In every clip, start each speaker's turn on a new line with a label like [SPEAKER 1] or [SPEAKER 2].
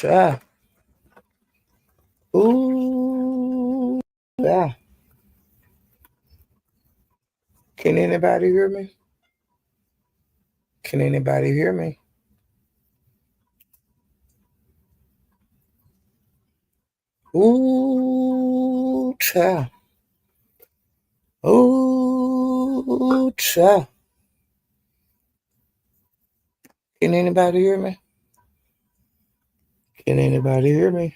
[SPEAKER 1] child. Ooh, yeah. Can anybody hear me? Can anybody hear me? Ooh, child. Ooh, child. Can anybody hear me? Can anybody hear me?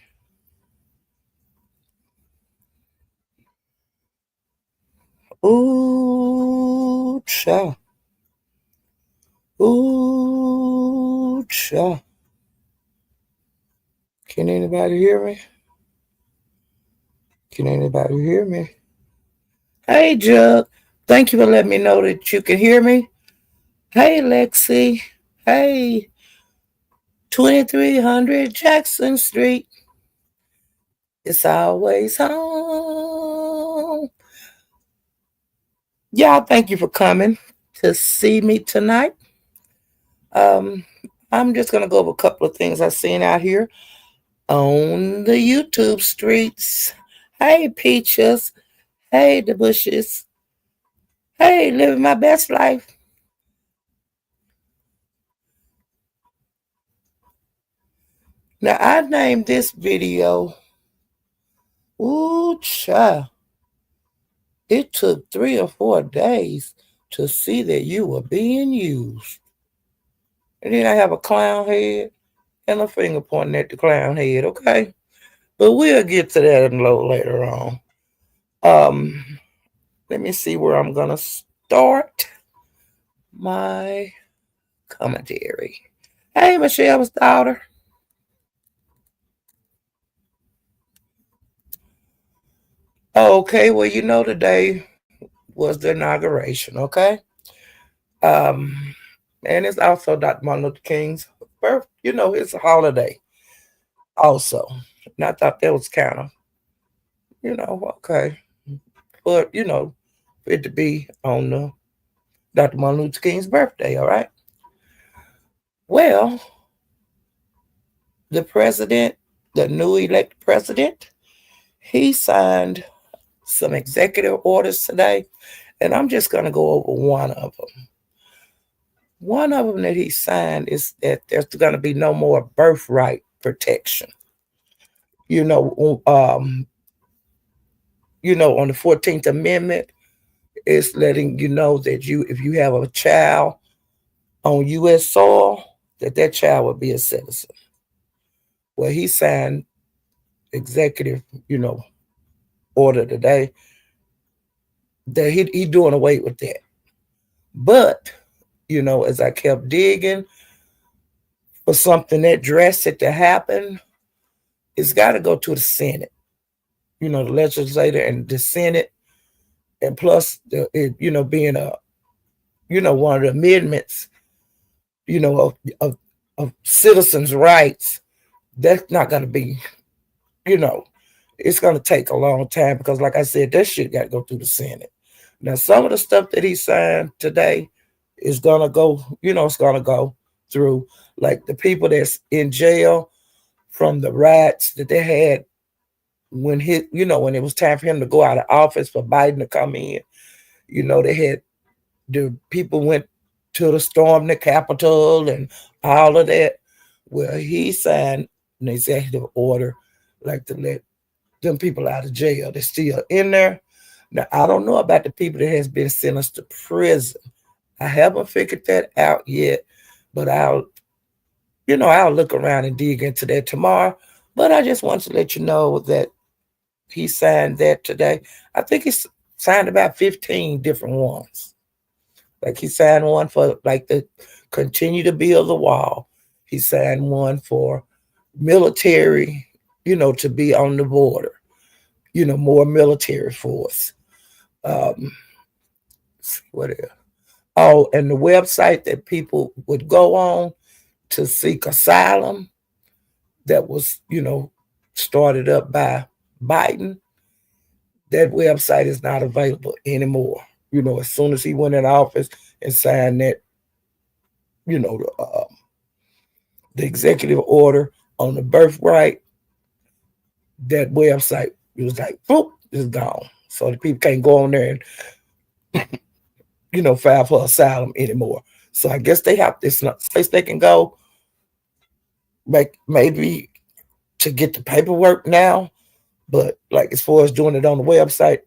[SPEAKER 1] Ooh, child. Ooh, child. Can anybody hear me? Can anybody hear me? Hey, Jug. Thank you for letting me know that you can hear me. Hey, Lexi. Hey, 2300 Jackson Street. It's always home. Y'all, thank you for coming to see me tonight. Um, I'm just gonna go over a couple of things I've seen out here on the YouTube streets. Hey, Peaches. Hey, the Bushes. Hey, living my best life. Now, I named this video, Ooh, Child. It took 3 or 4 days to see that you were being used. And then I have a clown head and a finger pointing at the clown head, okay? But we'll get to that a little later on. Let me see where I'm gonna start my commentary. Hey, Michelle's daughter. Okay, well, today was the inauguration, okay? Um, and it's also Dr. Martin Luther King's birth, it's a holiday also. And I thought that was kind of, okay. But, for it to be on Dr. Martin Luther King's birthday, all right? Well, the president, the new elected president, he signed some executive orders today, and I'm just going to go over one of them. One of them that he signed is that there's going to be no more birthright protection. You know, um, on the 14th Amendment, it's letting you know that if you have a child on U.S. soil, that child would be a citizen. Well, he signed executive, order today that he doing away with that. But, as I kept digging for something that drastic to happen, it's got to go to the Senate, the legislature and the Senate, and plus, being one of the amendments, of citizens' rights, that's not going to be, you know, it's going to take a long time because, like I said, that shit got to go through the Senate. Now, some of the stuff that he signed today is going to go, it's going to go through, like the people that's in jail from the riots that they had when when it was time for him to go out of office for Biden to come in. They had the people went to the storm the Capitol and all of that. Well, he signed an executive order like to let them people out of jail. They're still in there. Now, I don't know about the people that has been sentenced to prison. I haven't figured that out yet, but I'll look around and dig into that tomorrow. But I just want to let you know that he signed that today. I think he signed about 15 different ones. Like he signed one for like the continue to build the wall. He signed one for military, to be on the border, more military force. What else? Oh, and the website that people would go on to seek asylum that was, started up by Biden, that website is not available anymore. As soon as he went in office and signed that, the executive order, on the birthright, that website, it was like, boop, it's gone. So the people can't go on there and, file for asylum anymore. So I guess they have this place they can go, like maybe to get the paperwork now. But like as far as doing it on the website,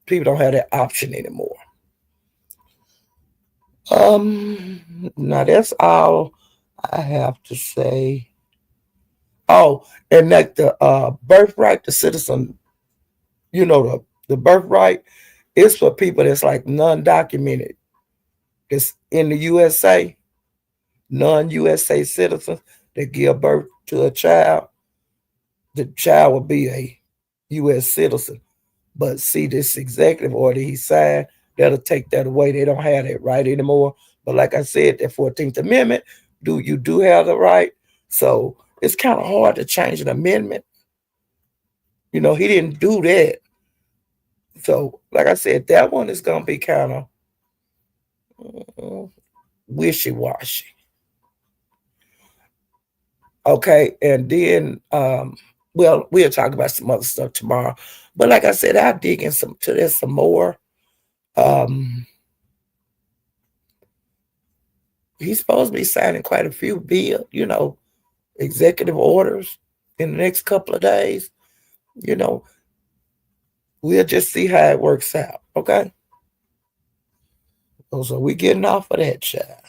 [SPEAKER 1] people don't have that option anymore. Now that's all I have to say. Oh, and that the birthright, the citizen, the birthright is for people that's like non-documented, that's in the USA, non-USA citizens that give birth to a child. The child will be a U.S. citizen. But see, this executive order he signed, that'll take that away. They don't have that right anymore. But like I said, that 14th Amendment, you do have the right. So it's kind of hard to change an amendment. He didn't do that. So, like I said, that one is gonna be kind of wishy washy. Okay, and then well, we'll talk about some other stuff tomorrow. But like I said, I'll dig in some to this some more. Um he's supposed to be signing quite a few executive orders in the next couple of days. You know, we'll just see how it works out. Okay. So we getting off of that, child.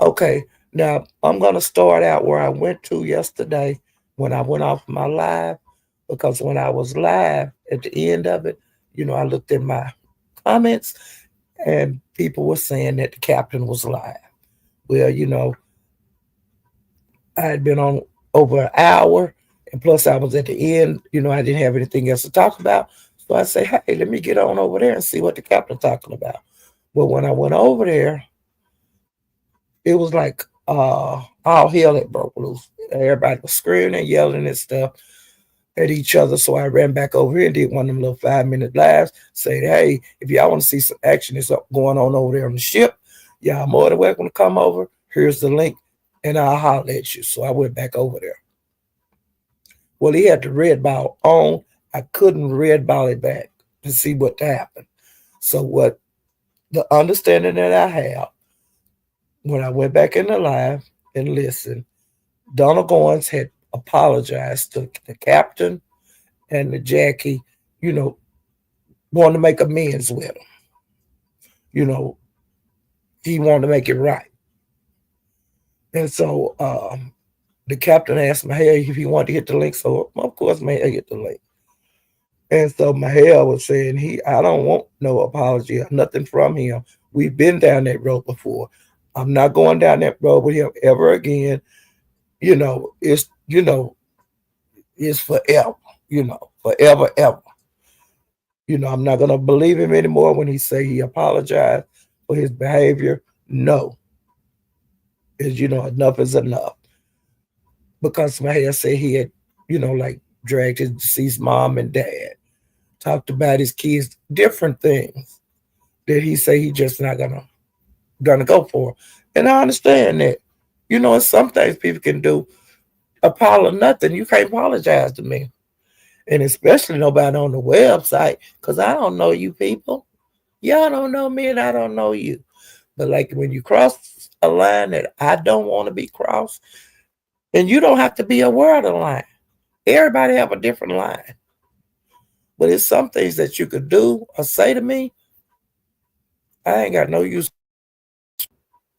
[SPEAKER 1] Okay. Now I'm gonna start out where I went to yesterday when I went off my live, because when I was live at the end of it, I looked at my comments and people were saying that the captain was live. Well, I had been on over an hour, and plus I was at the end. I didn't have anything else to talk about, so I say, hey, let me get on over there and see what the captain's talking about. Well, when I went over there, it was like all hell that broke loose. Everybody was screaming and yelling and stuff at each other. So I ran back over here and did one of them little 5-minute lives, saying, hey, if y'all want to see some action that's going on over there on the ship, y'all more than welcome to come over. Here's the link, and I'll holler at you. So I went back over there. Well, he had the red ball on. I couldn't red ball it back to see what happened. So what the understanding that I have, when I went back in the live and listened, Donald Goins had apologized to the captain and the Jackie, you know, wanted to make amends with him. You know, he wanted to make it right. And so the captain asked Mahal if he wanted to hit the link. So of course Mahal hit the link. And so Mahal was saying I don't want no apology or nothing from him. We've been down that road before. I'm not going down that road with him ever again. It's forever, forever, ever. I'm not gonna believe him anymore when he say he apologized for his behavior. No. Is enough is enough. Because Mahal said he had, like dragged his deceased mom and dad, talked about his kids, different things that he say he just not gonna go for. And I understand that. It's some things people can do. Apologize nothing. You can't apologize to me. And especially nobody on the website, because I don't know you people. Y'all don't know me and I don't know you. But like when you cross a line that I don't want to be crossed, and you don't have to be aware of the line. Everybody have a different line. But it's some things that you could do or say to me, I ain't got no use.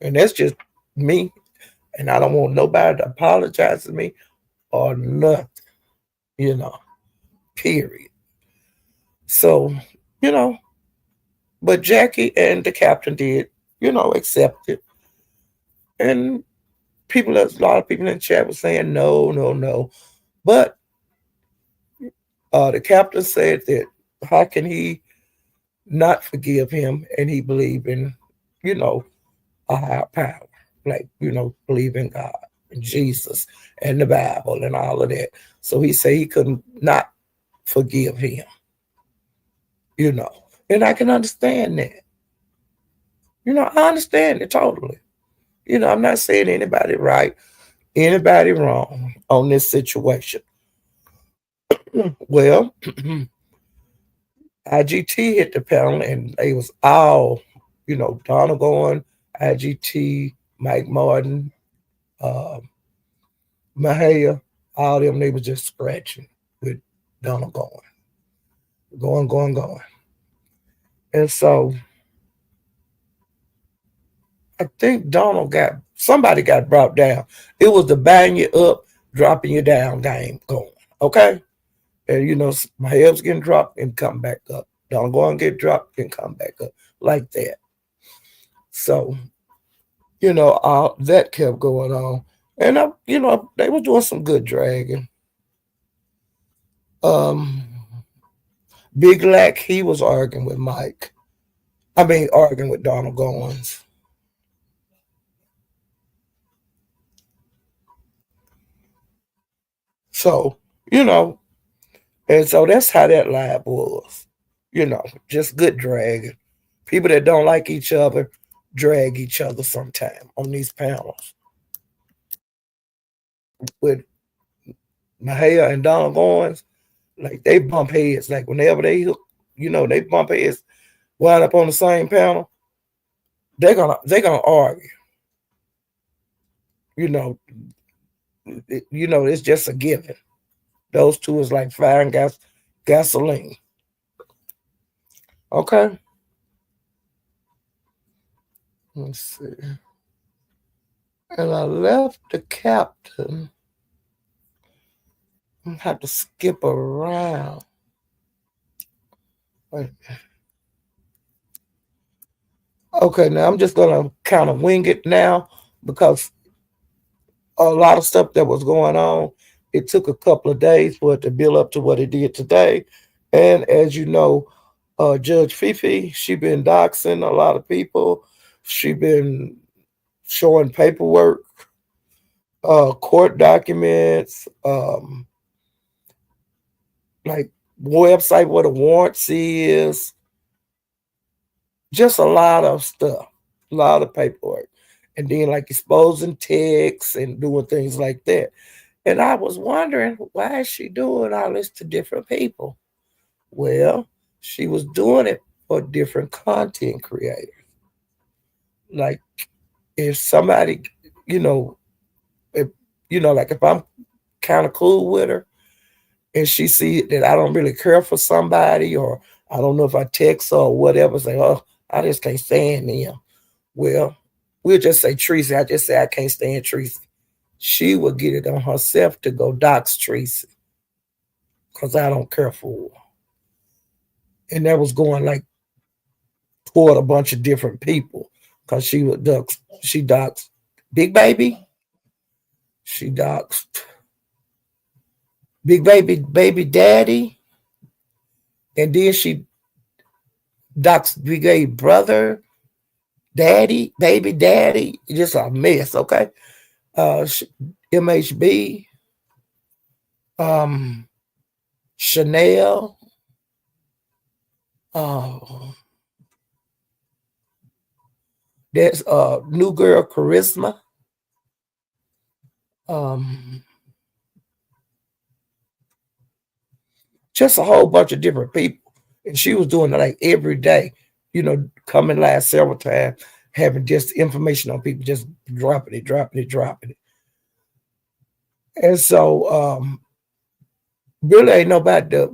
[SPEAKER 1] And that's just me. And I don't want nobody to apologize to me or nothing, you know, period. So, you know, but Jackie and the captain did, accept it. And a lot of people in the chat were saying no, no, no. But the captain said that how can he not forgive him, and he believe in, you know, a higher power, like, believe in God and Jesus and the Bible and all of that. So he said he couldn't not forgive him, you know. And I can understand that. I understand it totally. I'm not saying anybody right, anybody wrong on this situation. Well, IGT hit the panel and they was all, Donald going, IGT, Mike Martin, uh, Mahaya, all them, they was just scratching with Donald going. And so I think somebody got brought down. It was the bang you up, dropping you down game going. Okay? And my head's getting dropped and come back up. Don't go and get dropped and come back up. Like that. So, all that kept going on. And they were doing some good dragging. Um Big Lack, he was arguing with Mike. I mean arguing with Donald Goins. So, you know, and so that's how that lab was. Just good dragging. People that don't like each other drag each other sometime on these panels. With Mahia and Donald Goins, like they bump heads. Like whenever they bump heads, wind up on the same panel, they're gonna argue. You know, it's just a given. Those two is like fire and gasoline. Okay. Let's see. And I left the captain. I have to skip around. Wait. Okay, now I'm just gonna kind of wing it now because a lot of stuff that was going on. It took a couple of days for it to build up to what it did today. And as you know, Judge Fifi, she been doxing a lot of people. She been showing paperwork, court documents, like website where the warrants is, just a lot of stuff, a lot of paperwork. And then like exposing texts and doing things like that. And I was wondering, why is she doing all this to different people? Well, she was doing it for different content creators. Like if somebody, you know, if like if I'm kind of cool with her and she see that I don't really care for somebody or I don't know if I text her or whatever, say, oh, I just can't stand them. Well, we'll just say Tracy. I just say I can't stand Tracy. She will get it on herself to go dox Tracy because I don't care for her. And that was going like toward a bunch of different people because she doxed Big Baby, she doxed Baby Daddy, and then she doxed Big Baby brother, Daddy, Baby Daddy, just a mess. Okay, uh, MHB, um, Chanel, uh, that's new girl Charisma, um, just a whole bunch of different people. And she was doing it like every day, coming last several times, having just information on people, just dropping it. And so really ain't nobody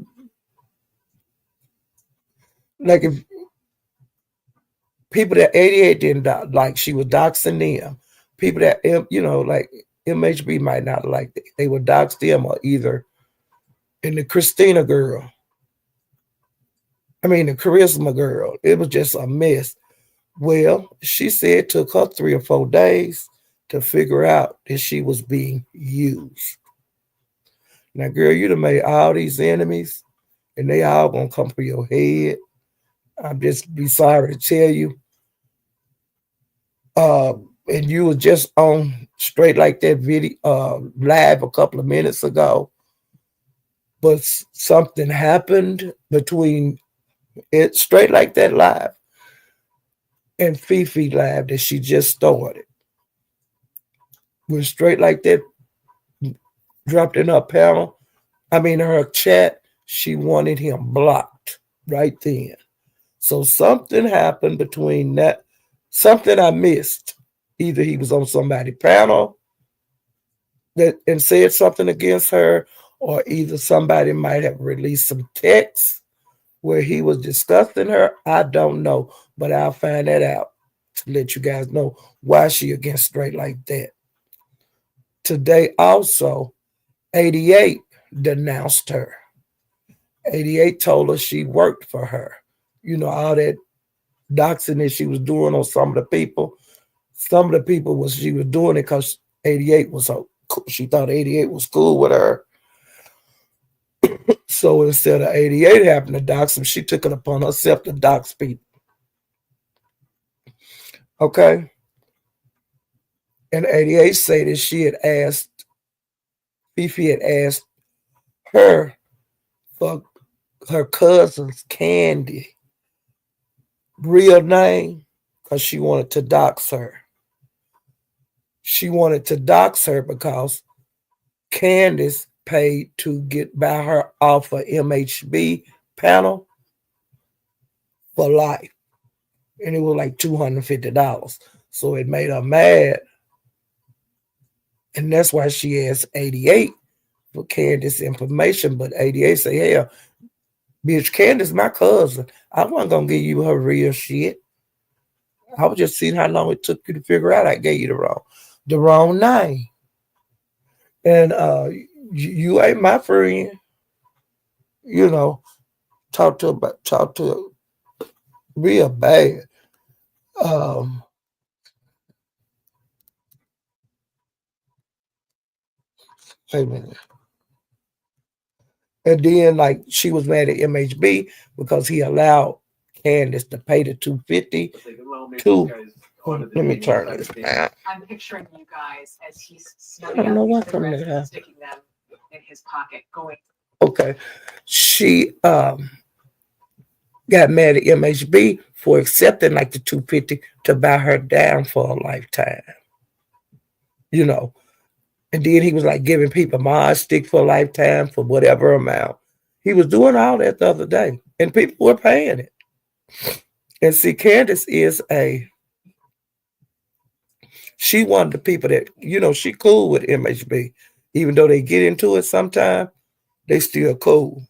[SPEAKER 1] like if people that 88 didn't like she was doxing them. People that like MHB might not like it. They would dox them or either and the Christina girl. I mean, the Charisma girl. It was just a mess. Well, she said it took her 3 or 4 days to figure out that she was being used. Now, girl, you done made all these enemies, and they all gonna come for your head. I'm just be sorry to tell you. And you was just on straight like that video live a couple of minutes ago, but something happened between It's straight like that live and Fifi live that she just started. Went straight like that, dropped in her panel. I mean her chat. She wanted him blocked right then. So something happened between that. Something I missed. Either he was on somebody's panel that and said something against her, or either somebody might have released some text where he was discussing her. I don't know, but I'll find that out to let you guys know why she against straight like that. Today also, 88 denounced her. 88 told her she worked for her. You know, all that doxing that she was doing on some of the people. Some of the people was she was doing it because 88 was so she thought 88 was cool with her. So instead of 88 having to dox him, she took it upon herself to dox people. Okay. And 88 say that she had asked, Fifi had asked her for her cousin's Candy real name because she wanted to dox her. She wanted to dox her because Candace paid to get by her off a MHB panel for life. And it was like $250. So it made her mad. And that's why she asked 88 for Candace information. But 88 say, hell, bitch, Candace, my cousin. I wasn't going to give you her real shit. I was just seeing how long it took you to figure out I gave you the wrong name. And you ain't my friend. You know, talk to real bad. Um, Wait a minute. And then like she was mad at MHB because he allowed Candace to pay the 250 to let me turn this down. I'm picturing you guys as he's I don't know what from there. Sticking them in his pocket going. Okay. She got mad at MHB for accepting like the 250 to buy her down for a lifetime. You know. And then he was like giving people my stick for a lifetime for whatever amount. He was doing all that the other day. And people were paying it. And see, Candace is she one of the people that, you know, she cool with MHB. Even though they get into it sometime, they still cool.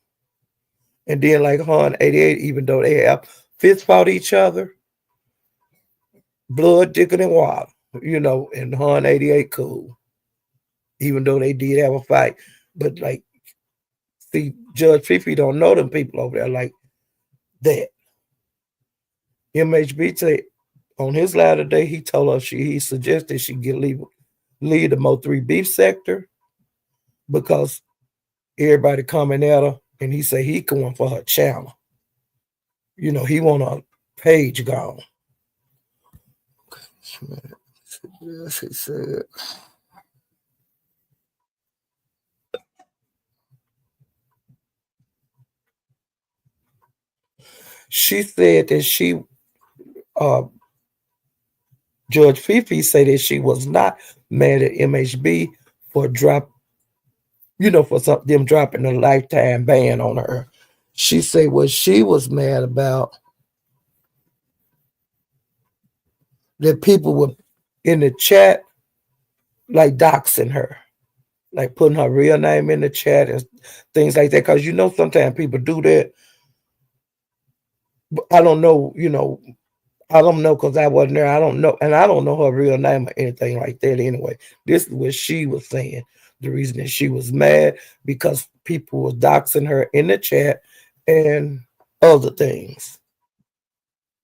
[SPEAKER 1] And then like her and 88, even though they have fist fought each other, blood thicker than water, you know, and her and 88 cool. Even though they did have a fight. But like, see, Judge Fifi don't know them people over there like that. MHB say on his live today, he told her he suggested she leave the Mo3 beef sector because everybody coming at her, and he say he going for her channel. You know, he want her page gone. Yes, he said. She said that Judge Fifi said that she was not mad at MHB for for them dropping a lifetime ban on her. She said what she was mad about that people were in the chat like doxing her, like putting her real name in the chat and things like that. Because sometimes people do that. But I don't know, I don't know because I wasn't there. I don't know. And I don't know her real name or anything like that anyway. This is what she was saying. The reason that she was mad because people were doxing her in the chat and other things.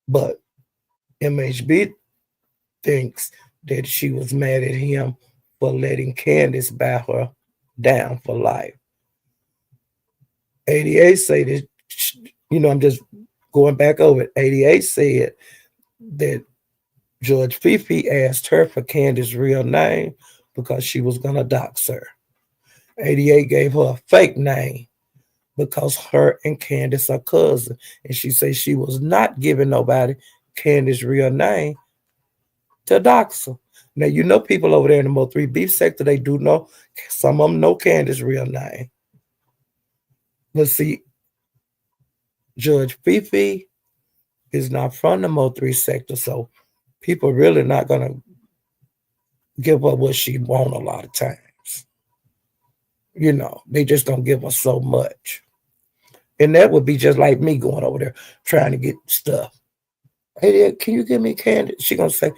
[SPEAKER 1] But MHB thinks that she was mad at him for letting Candace buy her down for life. 88 say that, I'm just going back over it. 88 said that Judge Fifi asked her for Candace's real name because she was going to dox her. 88 gave her a fake name because her and Candace are cousins. And she says she was not giving nobody Candace's real name to Doxing. Now, you know people over there in the Mo 3 beef sector, they do know, some of them know Candace's real name. But see, Judge Fifi is not from the Mo 3 sector, so people really not going to give her what she want a lot of times. You know, they just don't give her so much. And that would be just like me going over there trying to get stuff. Hey, Dad, can you give me candy? She gonna say,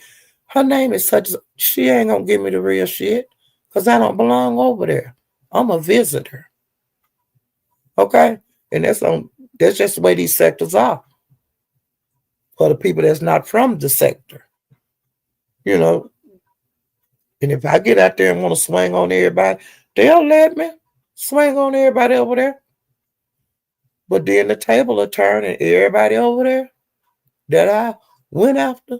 [SPEAKER 1] her name is such. She ain't gonna give me the real shit, cause I don't belong over there. I'm a visitor. Okay, and that's on. That's just the way these sectors are for the people that's not from the sector. You know, and if I get out there and want to swing on everybody, they'll let me swing on everybody over there. But then the table will turn and everybody over there that I went after,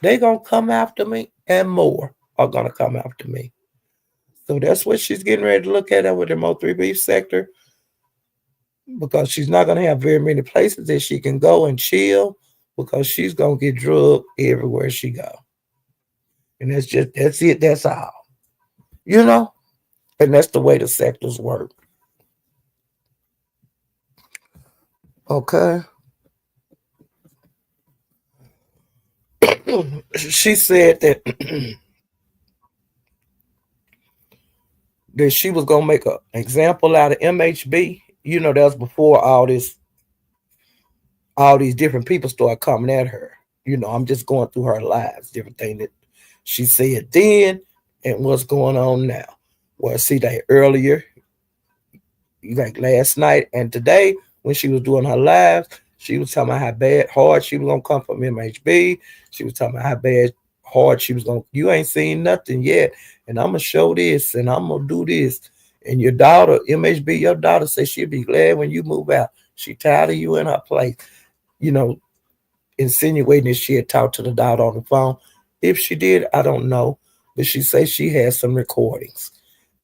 [SPEAKER 1] they gonna come after me and more are gonna come after me. So that's what she's getting ready to look at over the Mo 3 beef sector because she's not gonna have very many places that she can go and chill because she's gonna get drugged everywhere she go. And that's it, that's all. You know? And that's the way the sectors work. Okay. She said that that she was gonna make an example out of MHB. You know, that was before all these different people started coming at her. You know, I'm just going through her lives, different thing that she said then and what's going on now. Well, see that earlier, like last night and today, when she was doing her lives, she was talking about how bad hard she was gonna come from MHB. She was talking about how bad hard she was gonna. You ain't seen nothing yet, and I'm gonna show this, and I'm gonna do this. And your daughter, MHB, your daughter says she'll be glad when you move out. She tired of you in her place. You know, insinuating that she had talked to the daughter on the phone. If she did, I don't know. But she says she has some recordings.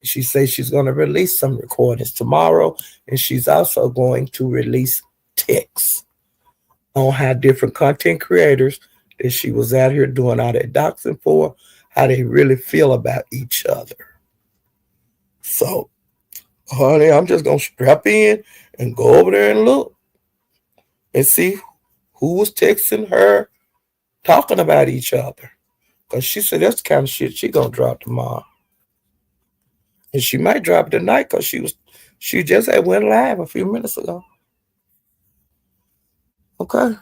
[SPEAKER 1] She says she's going to release some recordings tomorrow, and she's also going to release texts on how different content creators that she was out here doing all that doxing for, how they really feel about each other. So, honey, I'm just going to strap in and go over there and look and see who was texting her talking about each other. Because she said that's the kind of shit she going to drop tomorrow. And she might drop it tonight because she just had went live a few minutes ago. Okay.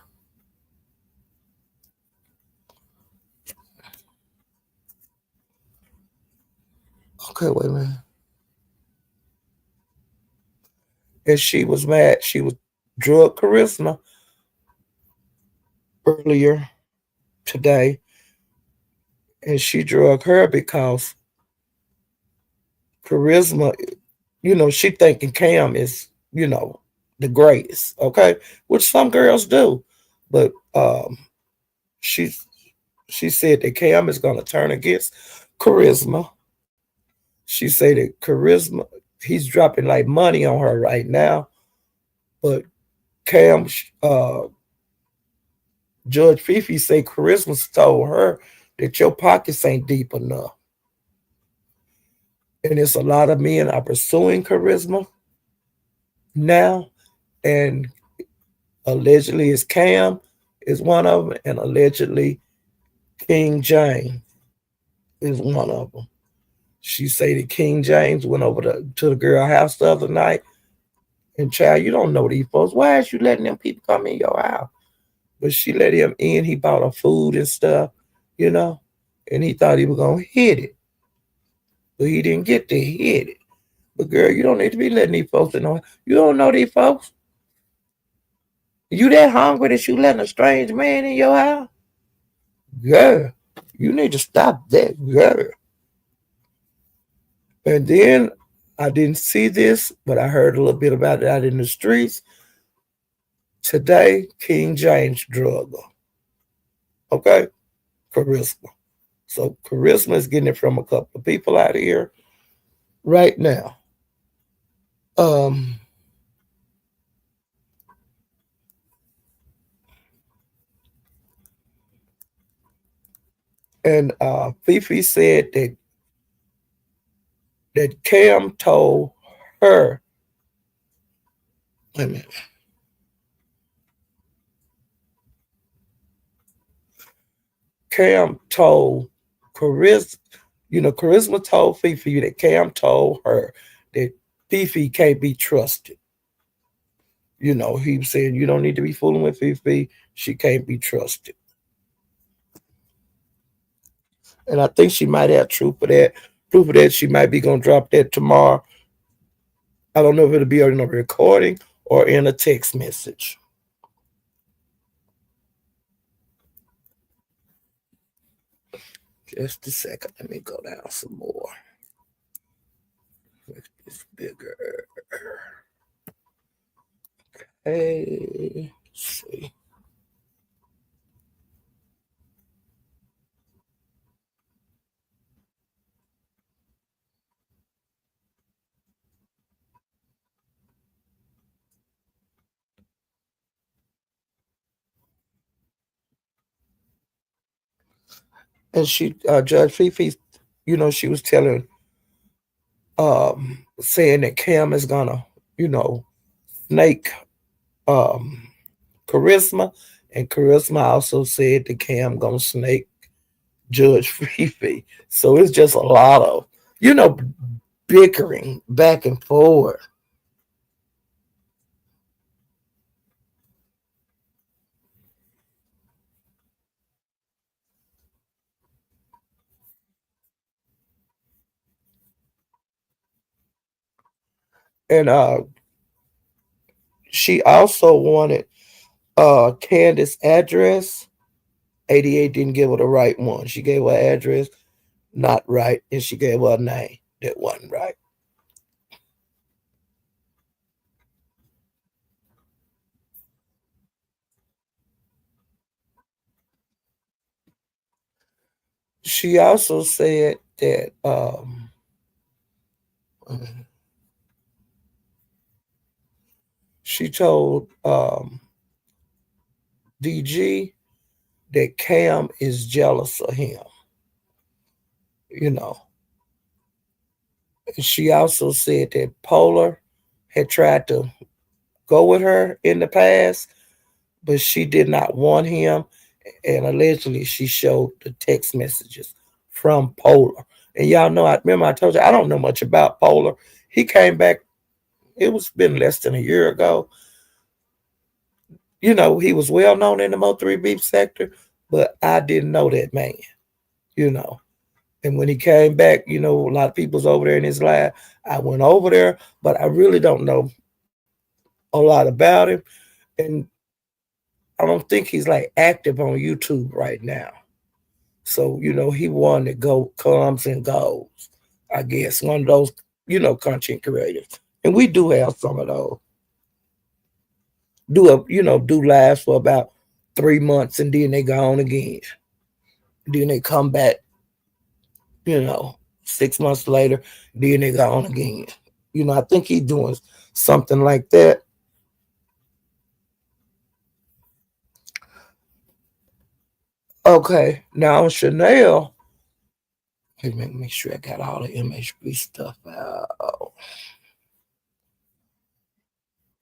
[SPEAKER 1] Okay, wait a minute. And she was mad. She was drug Charisma earlier today. And she drug her because Charisma, you know, she thinking Cam is, you know, the greatest. Okay. Which some girls do. But she she said that Cam is gonna turn against Charisma. She said that Charisma, he's dropping like money on her right now. But Cam, Judge Fifi say Charisma told her that your pockets ain't deep enough. And it's a lot of men are pursuing Charisma now. And allegedly it's Cam is one of them. And allegedly King James is one of them. She say that King James went over to the girl house the other night. And child, you don't know these folks. Why is you letting them people come in your house? But she let him in. He bought her food and stuff, you know, and he thought he was going to hit it. But he didn't get to hit it. But girl, you don't need to be letting these folks in. You don't know these folks. You that hungry that you letting a strange man in your house? Girl, you need to stop that, girl. And then I didn't see this, but I heard a little bit about it out in the streets. Today, King James drug her. Okay? Charisma. So Charisma is getting it from a couple of people out here right now. Um, And Fifi said that Cam told her, wait a minute, Cam told Charisma, Charisma told Fifi that Cam told her that Fifi can't be trusted. He said, you don't need to be fooling with Fifi. She can't be trusted. And I think she might have truth of that. Proof of that, she might be going to drop that tomorrow. I don't know if it'll be in a recording or in a text message. Just a second. Let me go down some more. Make this bigger. Hey, let's see. And Judge Fifi, she was saying that Cam is gonna, snake um, Charisma, and Charisma also said that Cam gonna snake Judge Fifi. So it's just a lot of, you know, bickering back and forth. And she also wanted Candace's address. 88 didn't give her the right one. She gave her address not right, and she gave her a name that wasn't right. She also said that she told DG that Cam is jealous of him, you know. And she also said that Polar had tried to go with her in the past, but she did not want him. And allegedly, she showed the text messages from Polar. And y'all know, I remember I told you I don't know much about Polar. He came back. It was been less than a year ago. He was well known in the Mo3 beef sector, but I didn't know that man. You know, and when he came back, a lot of people's over there in his live. I went over there, but I really don't know a lot about him. And I don't think he's like active on YouTube right now. So, he one that comes and goes, I guess. One of those, content creators. And we do have some of those. Do lives for about 3 months and then they go on again. Then they come back, 6 months later, then they go on again. I think he's doing something like that. Okay, now Chanel, let me make sure I got all the MHB stuff out.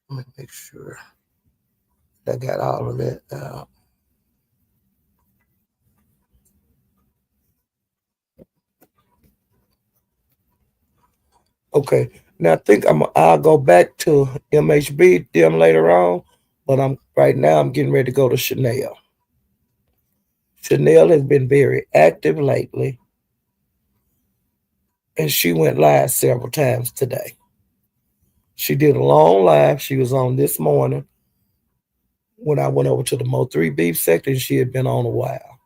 [SPEAKER 1] Let me make sure I got all of that out. Okay, now I think I'll go back to MHB them later on, but I'm right now I'm getting ready to go to Chanel. Chanel has been very active lately, and she went live several times today. She did a long live. She was on this morning when I went over to the Mo3 beef sector, and she had been on a while.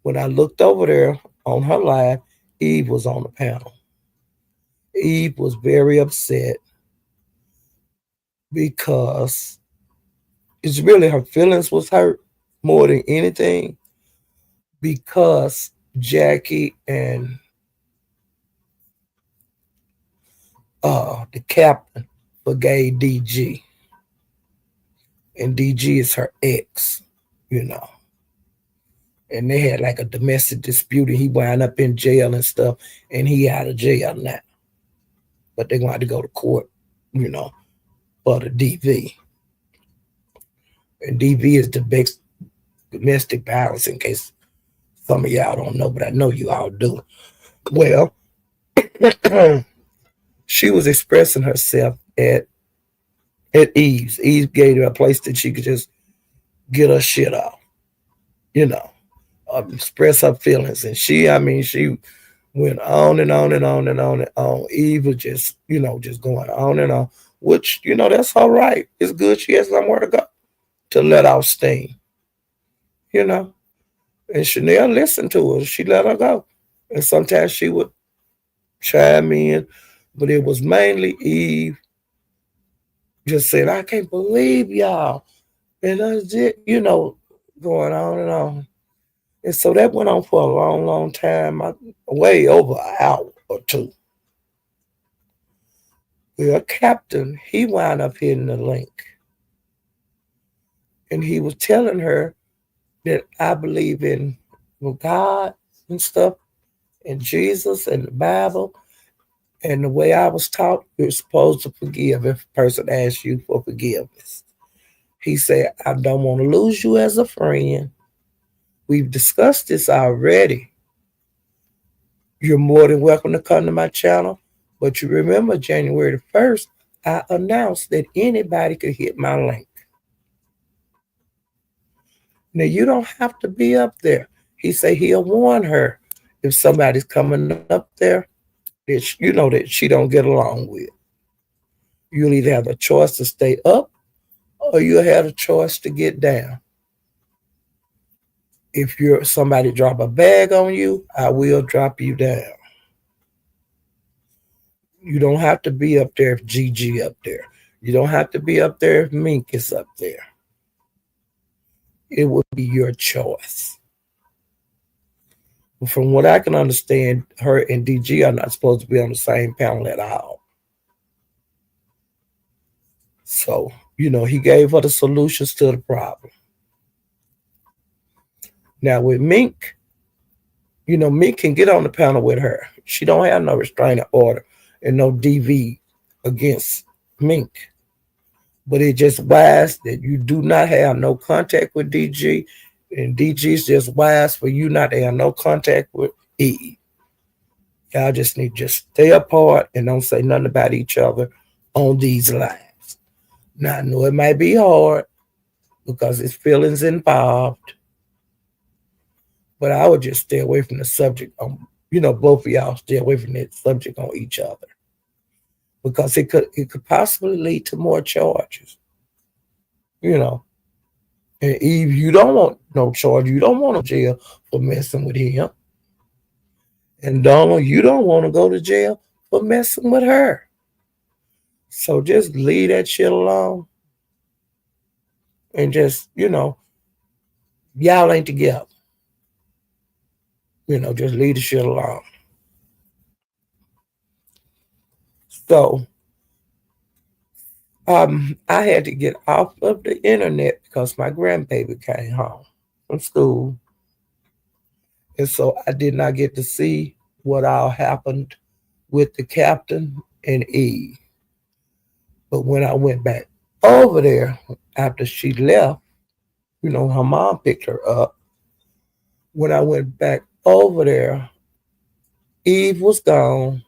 [SPEAKER 1] When I looked over there on her live, Eve was on the panel. Eve was very upset because it's really her feelings was hurt more than anything because Jackie and the captain forgave DG, and DG is her ex, you know. and they had like a domestic dispute, and he wound up in jail and stuff, and he out of jail now. But they wanted to go to court, you know, for the DV. And DV is domestic violence, in case some of y'all don't know, but I know you all do. Well, she was expressing herself at Eve's. Eve gave her a place that she could just get her shit off, you know, express her feelings. And she went on and on and on and on and on. Eve was just, just going on and on, which, that's all right. It's good she has somewhere to go to let off steam, you know. And Chanel listened to her. She let her go. And sometimes she would chime in, but it was mainly Eve just saying, I can't believe y'all. And that's it, going on and on. And so that went on for a long, long time, way over an hour or two. The captain, he wound up hitting the link. And he was telling her that I believe in God and stuff, and Jesus and the Bible. And the way I was taught, you're supposed to forgive if a person asks you for forgiveness. He said, I don't want to lose you as a friend. We've discussed this already. You're more than welcome to come to my channel. But you remember January the 1st, I announced that anybody could hit my link. Now, you don't have to be up there. He said he'll warn her if somebody's coming up there that she don't get along with. You'll either have a choice to stay up or you'll have a choice to get down. If you're somebody drop a bag on you, I will drop you down. You don't have to be up there if GG up there. You don't have to be up there if Mink is up there. It would be your choice. From what I can understand, her and DG are not supposed to be on the same panel at all. So, he gave her the solutions to the problem. Now with Mink, Mink can get on the panel with her. She don't have no restraining order and no DV against Mink. But it's just wise that you do not have no contact with DG, and DG's just wise for you not to have no contact with Eve. Y'all just need to just stay apart and don't say nothing about each other on these lives. Now, I know it might be hard because there's feelings involved, but I would just stay away from the subject. Both of y'all stay away from that subject on each other because it could possibly lead to more charges. And Eve, you don't want no charge. You don't want to jail for messing with him. And Donald, you don't want to go to jail for messing with her. So just leave that shit alone. And just, y'all ain't together. Just leave the shit alone. So I had to get off of the internet because my grandbaby came home from school. And so I did not get to see what all happened with the captain and Eve. But when I went back over there after she left, her mom picked her up. When I went back over there, Eve was gone.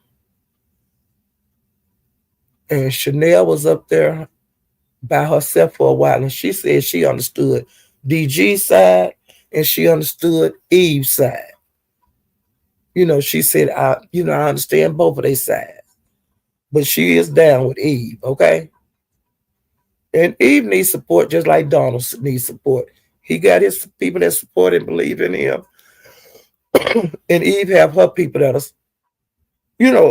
[SPEAKER 1] And Chanel was up there by herself for a while. And she said she understood DG's side and she understood Eve's side. She said, I understand both of their sides. But she is down with Eve, okay? And Eve needs support just like Donald needs support. He got his people that support and believe in him. And Eve have her people that are,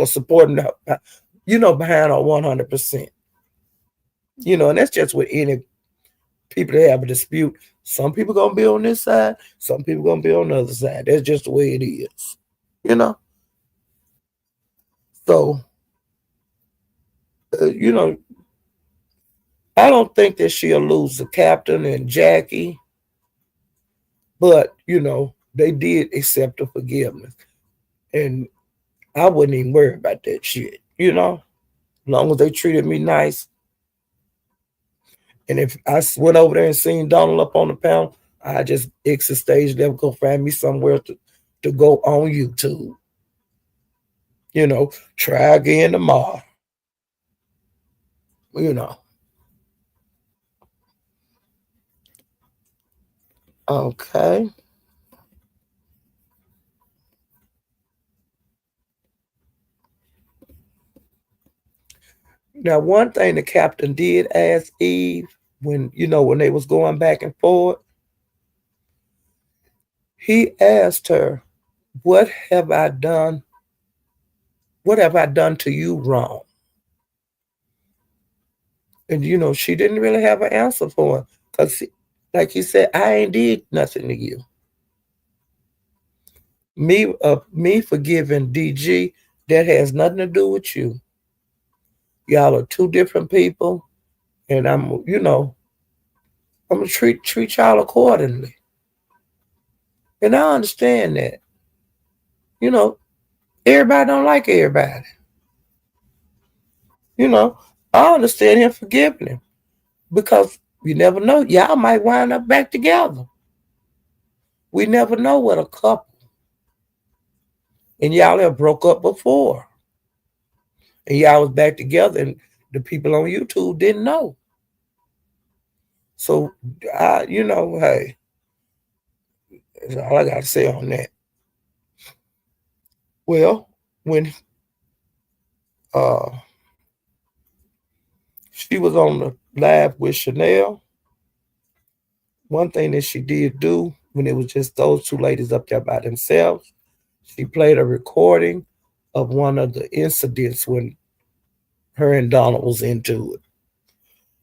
[SPEAKER 1] supporting her, behind her 100%. And that's just with any people that have a dispute. Some people going to be on this side. Some people going to be on the other side. That's just the way it is. So, I don't think that she'll lose the captain and Jackie. But, they did accept the forgiveness. And I wouldn't even worry about that shit, you know? As long as they treated me nice. And if went over there and seen Donald up on the panel, I just exit stage left, go find me somewhere to go on YouTube. You know, try again tomorrow. You know. Okay. Now, one thing the captain did ask Eve when when they was going back and forth, he asked her, "What have I done? What have I done to you wrong?" And she didn't really have an answer for him because, like he said, I ain't did nothing to you. Me forgiving DG, that has nothing to do with you. Y'all are two different people, and I'm gonna treat y'all accordingly. And I understand that. You know, everybody don't like everybody. You know, I understand him forgiving him because you never know. Y'all might wind up back together. We never know what a couple. And y'all have broke up before. And y'all was back together and the people on YouTube didn't know. So hey, that's all I gotta say on that. Well, when uh she was on the live with Chanel, one thing that she did do when it was just those two ladies up there by themselves, she played a recording of one of the incidents when her and Donald was into it.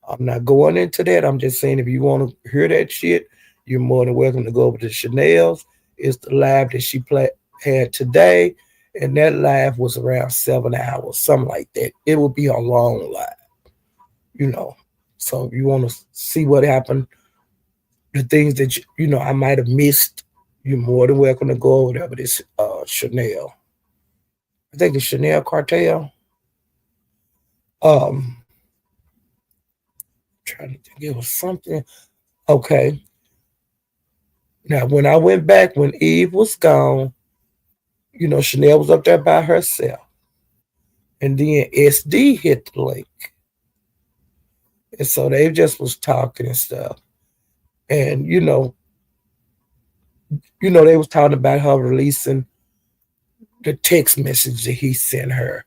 [SPEAKER 1] I'm not going into that. I'm just saying if you want to hear that shit, you're more than welcome to go over to Chanel's. It's the live that she had today, and that live was around 7 hours, something like that. It will be a long live, you know. So if you want to see what happened, the things that I might have missed, you're more than welcome to go over there. But it's Chanel. I think the Chanel cartel. Um, trying to think, it was something. Okay. Now, when I went back, when Eve was gone, Chanel was up there by herself. And then SD hit the link. And so they just was talking and stuff. And, they was talking about her releasing the text message that he sent her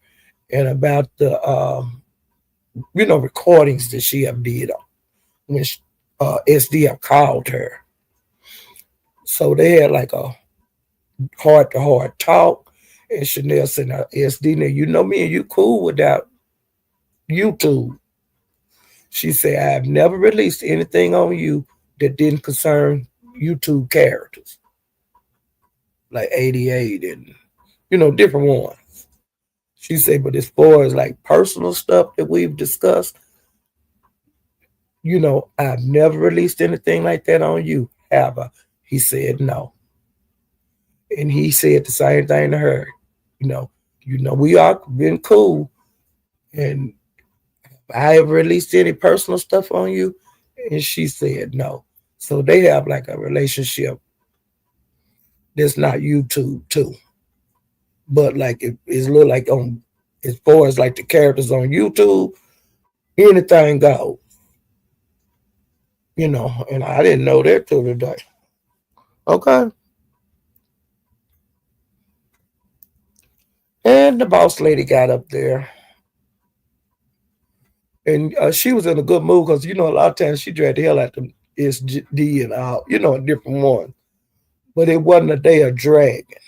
[SPEAKER 1] and about the, recordings that she have did when SDF called her. So they had like a heart to heart talk. And Chanel said, now, SD, now you know me and you cool without YouTube. She said, I have never released anything on you that didn't concern YouTube characters, like 88 and, different ones. She said, but as far as like personal stuff that we've discussed, I've never released anything like that on you. Have I? He said no. And he said the same thing to her. We are been cool. And I ever released any personal stuff on you? And she said no. So they have like a relationship that's not YouTube too. But like it's a little like on as far as like the characters on YouTube, anything goes. And I didn't know that till today. Okay. And the boss lady got up there. And she was in a good mood because, a lot of times she dragged the hell out of SD and all, a different one. But it wasn't a day of dragging.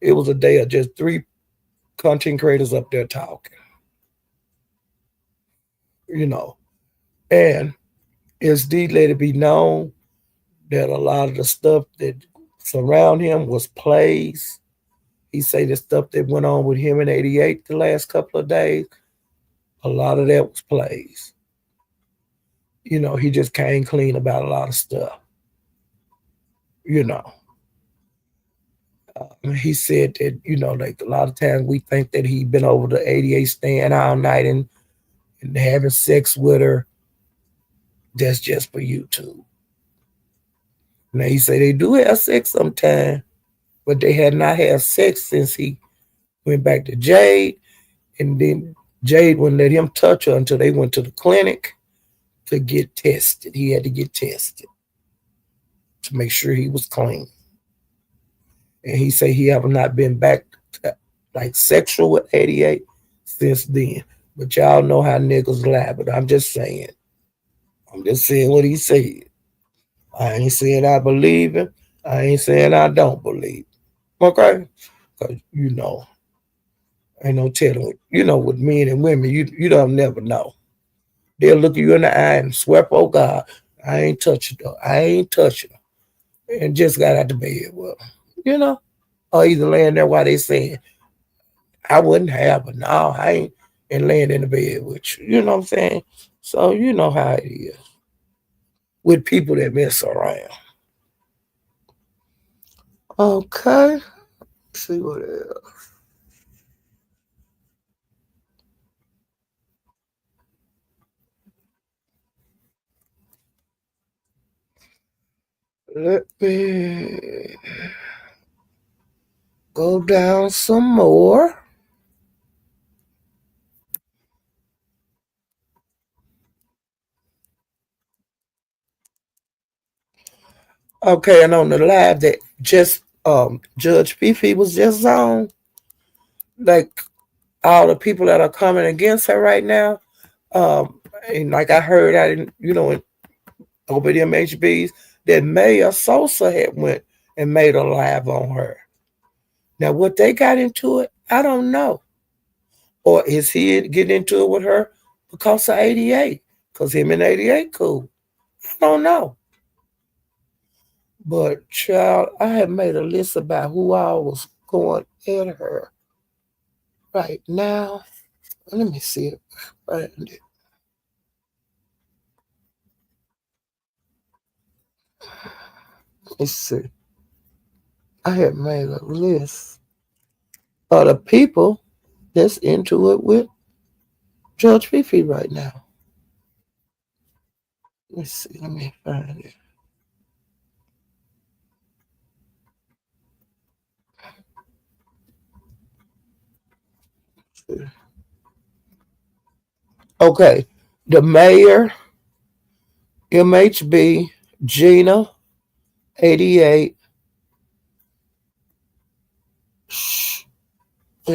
[SPEAKER 1] It was a day of just three content creators up there talking, you know. And SD let it be known that a lot of the stuff that surround him was plays. He say the stuff that went on with him in 88 the last couple of days, a lot of that was plays. He just came clean about a lot of stuff, you know. He said that, like a lot of times we think that he been over the 88 stand all night and having sex with her. That's just for YouTube. Now he say they do have sex sometime, but they had not had sex since he went back to Jade, and then Jade wouldn't let him touch her until they went to the clinic to get tested. He had to get tested to make sure he was clean. And he said he have not been back to, like sexual with 88 since then. But y'all know how niggas lie. But I'm just saying. I'm just saying what he said. I ain't saying I believe him. I ain't saying I don't believe. Okay? Because, ain't no telling. With men and women, you don't never know. They'll look you in the eye and swear, oh God, I ain't touching her. I ain't touching her. And just got out the bed. Well, you know, or either laying there while they saying, I wouldn't have, but no, I ain't, and laying in the bed with you. You know what I'm saying? So you know how it is with people that mess around. Okay. Let's see what else. Let me go down some more. Okay, and on the live that just Judge Fifi was just on, like all the people that are coming against her right now, and like I heard out in over the MHBs that Mayor Sosa had went and made a live on her. Now what they got into it, I don't know. Or is he getting into it with her because of 88? Because him and 88 cool. I don't know. But child, I have made a list about who all was going at her right now. Let me see it. Find it. Let's see. I have made a list of the people that's into it with Judge Fifi right now. Let's see. Let me find it. Okay. The mayor, MHB, Gina, 88, uh,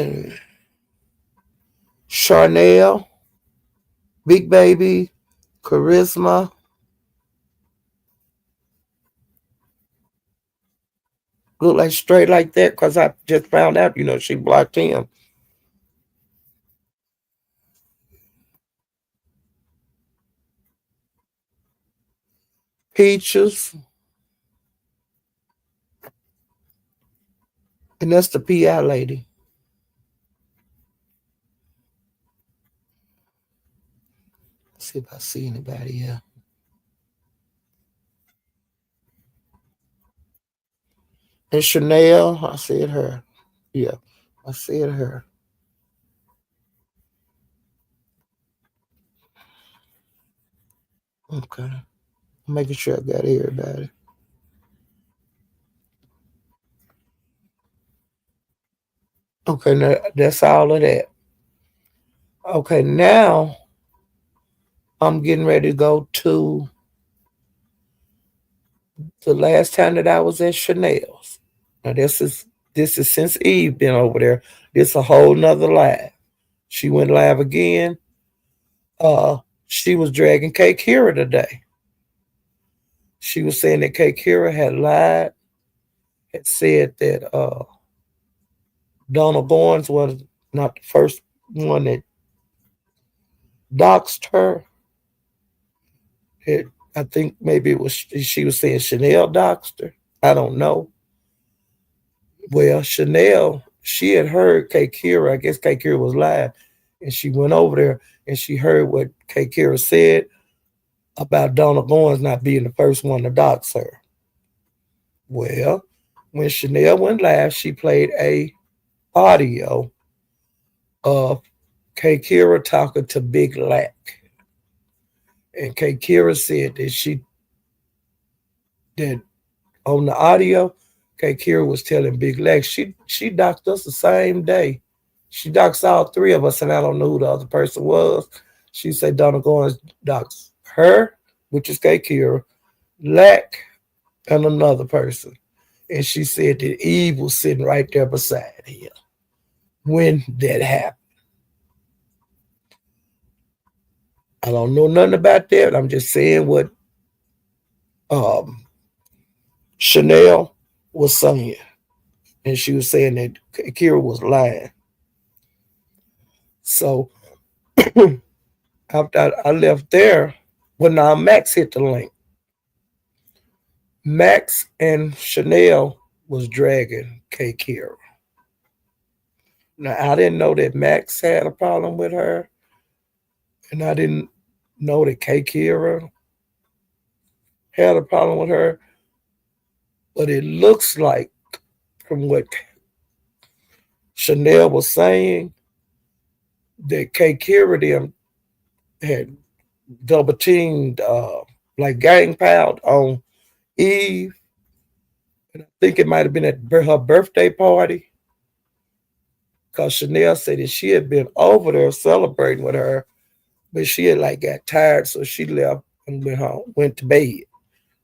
[SPEAKER 1] Charnel, Big Baby, Charisma. Look like straight like that because I just found out, she blocked him. Peaches, and that's the PI lady. Let's see if I see anybody here. And Chanel, I said her. Yeah, I said her. Okay. Making sure I got everybody. Okay, now that's all of that. Okay, now I'm getting ready to go to the last time that I was at Chanel's. Now this is since Eve been over there. This a whole nother live. She went live again. She was dragging K Kira today. She was saying that K Kira had lied, had said that Donald Barnes was not the first one that doxed her. It, I think maybe it was she was saying Chanel doxed her. I don't know. Well, Chanel, she had heard K Kira. I guess K Kira was live, and she went over there and she heard what K Kira said about Donald Barnes not being the first one to dox her. Well, When Chanel went live, she played a audio of K Kira talking to Big Lack. And K Kira said that on the audio, K Kira was telling Big Lack she docked us the same day. She docks all three of us, and I don't know who the other person was. She said Donna Goins docks her, which is K Kira, Lack, and another person. And she said that Eve was sitting right there beside him when that happened. I don't know nothing about that. I'm just saying what um, Chanel was saying. And she was saying that Kira was lying. So after I left there, well, now Max hit the link. Max and Chanel was dragging K Kira. Now I didn't know that Max had a problem with her, and I didn't know that K Kira had a problem with her. But it looks like, from what Chanel was saying, that K Kira them had double teamed, like gang piled on Eve. And I think it might have been at her birthday party, because Chanel said that she had been over there celebrating with her, but she had like got tired, so she left and went home, went to bed.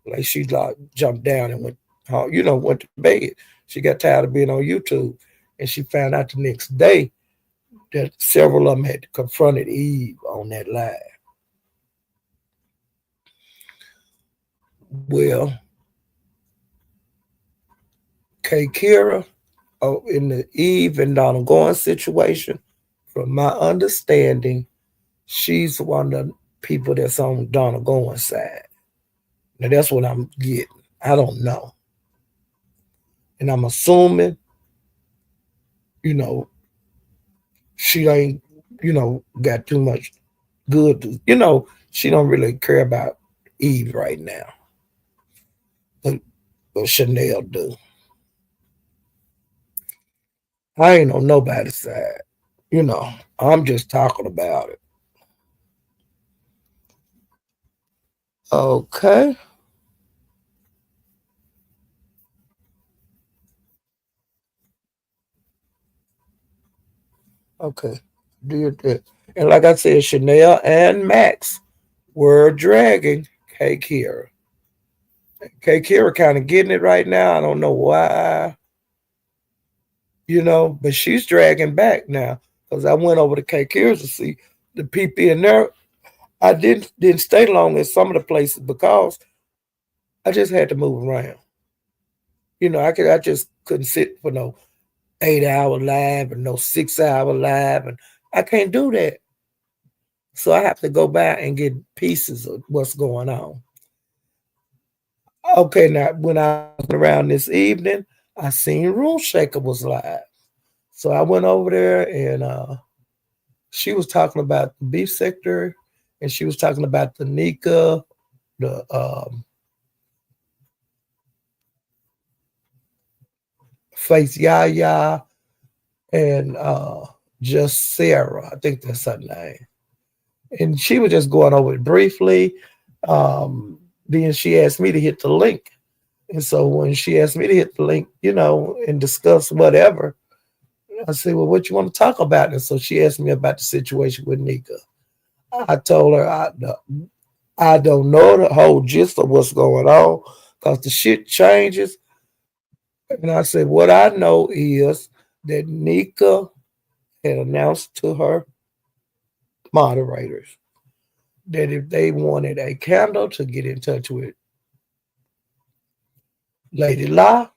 [SPEAKER 1] Like she like jumped down and went home, went to bed. She got tired of being on YouTube, and she found out the next day that several of them had confronted Eve on that live. Well, K Kira, in the Eve and Donald Goins situation, from my understanding, she's one of the people that's on Donald Goins' side. Now that's what I'm getting. I don't know. And I'm assuming, you know, she ain't, got too much good to, she don't really care about Eve right now. But, but Chanel do. I ain't on nobody's side. I'm just talking about it. Okay. Okay. Do your thing. And like I said, Chanel and Max were dragging K Kira. K Kira kind of getting it right now. I don't know why, but she's dragging back now. Because I went over to K Kira's to see the PP in there. I didn't stay long in some of the places because I just had to move around. I just couldn't sit for no 8 hour live and no 6 hour live, and I can't do that. So I have to go back and get pieces of what's going on. Okay, now when I was around this evening, I seen Rule Shaker was live. So I went over there, and she was talking about the beef sector, and she was talking about the Nika, the Face Yaya, and just Sarah. I think that's her name. And she was just going over it briefly. Then she asked me to hit the link. And so when she asked me to hit the link, and discuss whatever, I said, well, what you want to talk about? And so she asked me about the situation with Nika. I told her I don't know the whole gist of what's going on because the shit changes. And I said, what I know is that Nika had announced to her moderators that if they wanted a candle to get in touch with Lady La,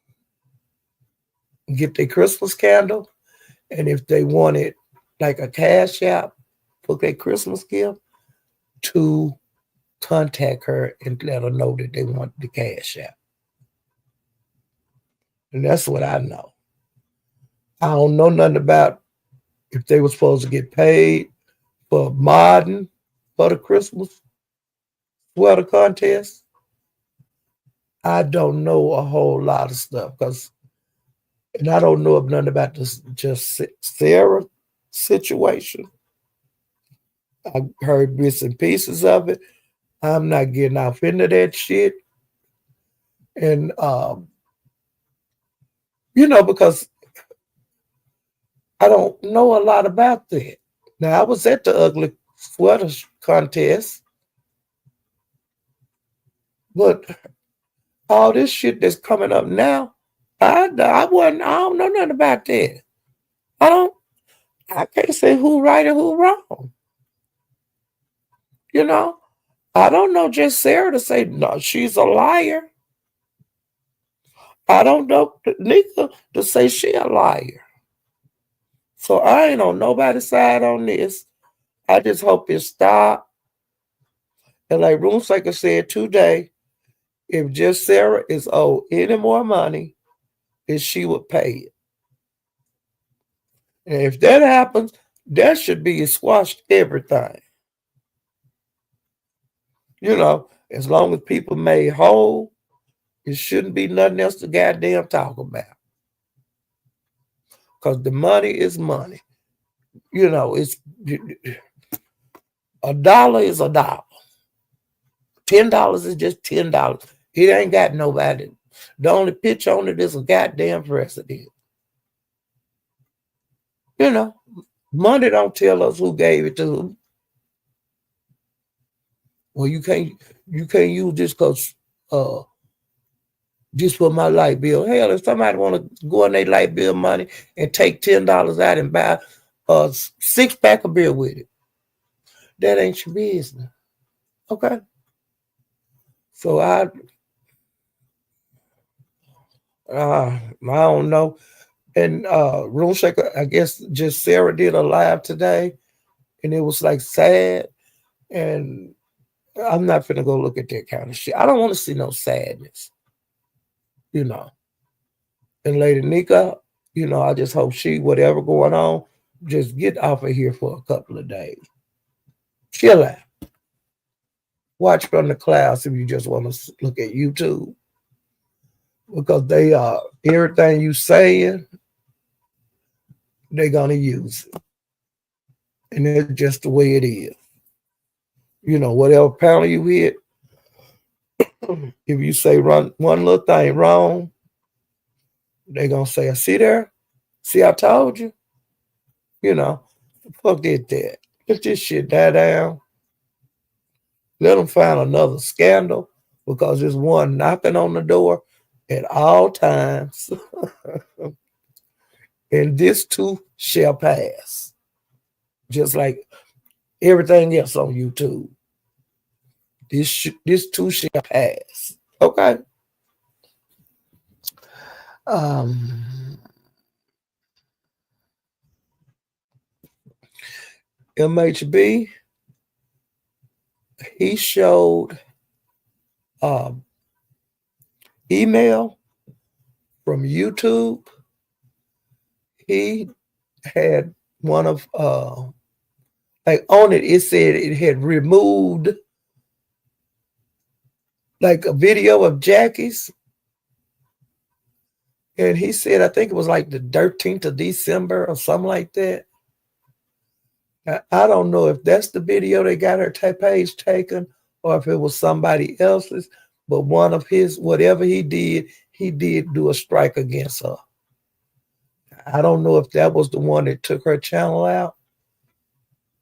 [SPEAKER 1] get their Christmas candle, and if they wanted like a cash app for their Christmas gift, to contact her and let her know that they want the cash app. And that's what I know. I don't know nothing about if they were supposed to get paid for modding for the Christmas sweater contest. I don't know a whole lot of stuff because And I don't know nothing about this just Sarah situation. I heard bits and pieces of it. I'm not getting off into that shit. And because I don't know a lot about that. Now I was at the ugly sweater contest, but all this shit that's coming up now, I don't know nothing about that. I don't I can't say who right and who wrong. You know, I don't know just Sarah to say no, she's a liar. I don't know Nika to say she a liar. So I ain't on nobody's side on this. I just hope it stop. And like Roomsaker said today, if just Sarah is owed any more money, then she would pay it. And if that happens, that should be squashed everything. As long as people made whole, it shouldn't be nothing else to goddamn talk about. Because the money is money. It's a dollar is a dollar. $10 is just $10. It ain't got nobody. The only pitch on it is a goddamn president. Money don't tell us who gave it to who. Well, you can't use this because just for my light bill. Hell, if somebody want to go on their light bill money and take $10 out and buy a 6-pack of beer with it, that ain't your business. Okay. So I don't know. And Room Shaker, I guess just Sarah did a live today, and it was like sad. And I'm not finna go look at that kind of shit. I don't want to see no sadness, you know. And Lady Nika, I just hope she, whatever going on, just get off of here for a couple of days. Chill out. Watch from the clouds if you just want to look at YouTube. Because they are everything you saying, they're gonna use it. And it's just the way it is. Whatever panel you hit, if you say run one little thing wrong, they're gonna say, I see there, see I told you. You know, fuck that. Let this shit die down. Let them find another scandal because there's one knocking on the door at all times. And this too shall pass. Just like everything else on YouTube. This too shall pass. Okay. MHB, he showed email from YouTube. He had one of like on it, it said it had removed like a video of Jackie's. And he said, I think it was like the 13th of December or something like that. I don't know if that's the video they got her page taken or if it was somebody else's, but one of his, whatever he did do a strike against her. I don't know if that was the one that took her channel out,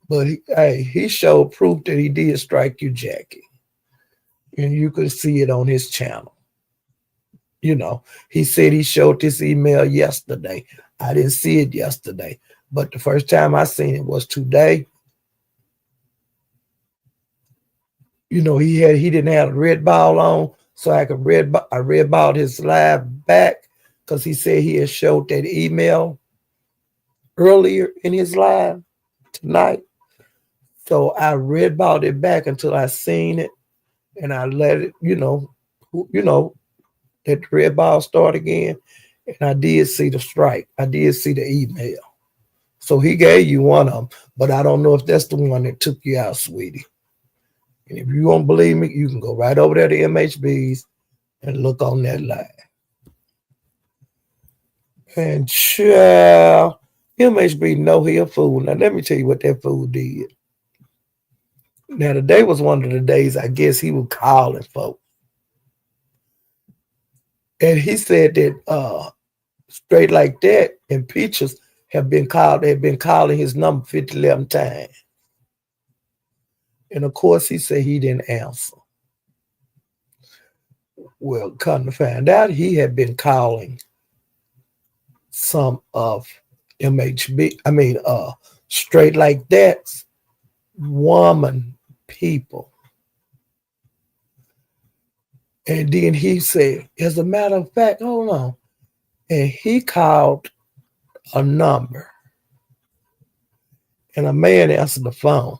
[SPEAKER 1] but he showed proof that he did strike you, Jackie. And you could see it on his channel. He said he showed this email yesterday. I didn't see it yesterday, but the first time I seen it was today. He didn't have a red ball on, so I red balled his live back because he said he had showed that email earlier in his live tonight. So I red balled it back until I seen it, and I let it, that red ball start again, and I did see the strike. I did see the email. So he gave you one of them, but I don't know if that's the one that took you out, sweetie. And if you won't believe me, you can go right over there to MHB's and look on that live. And child, MHB know he a fool. Now let me tell you what that fool did. Now today was one of the days I guess he was calling folks. And he said that straight like that and pictures have been calling his number 50 11 times. And of course he said he didn't answer. Well, come to find out he had been calling some of MHB, straight like that's woman people. And then he said, as a matter of fact, hold on. And he called a number, and a man answered the phone.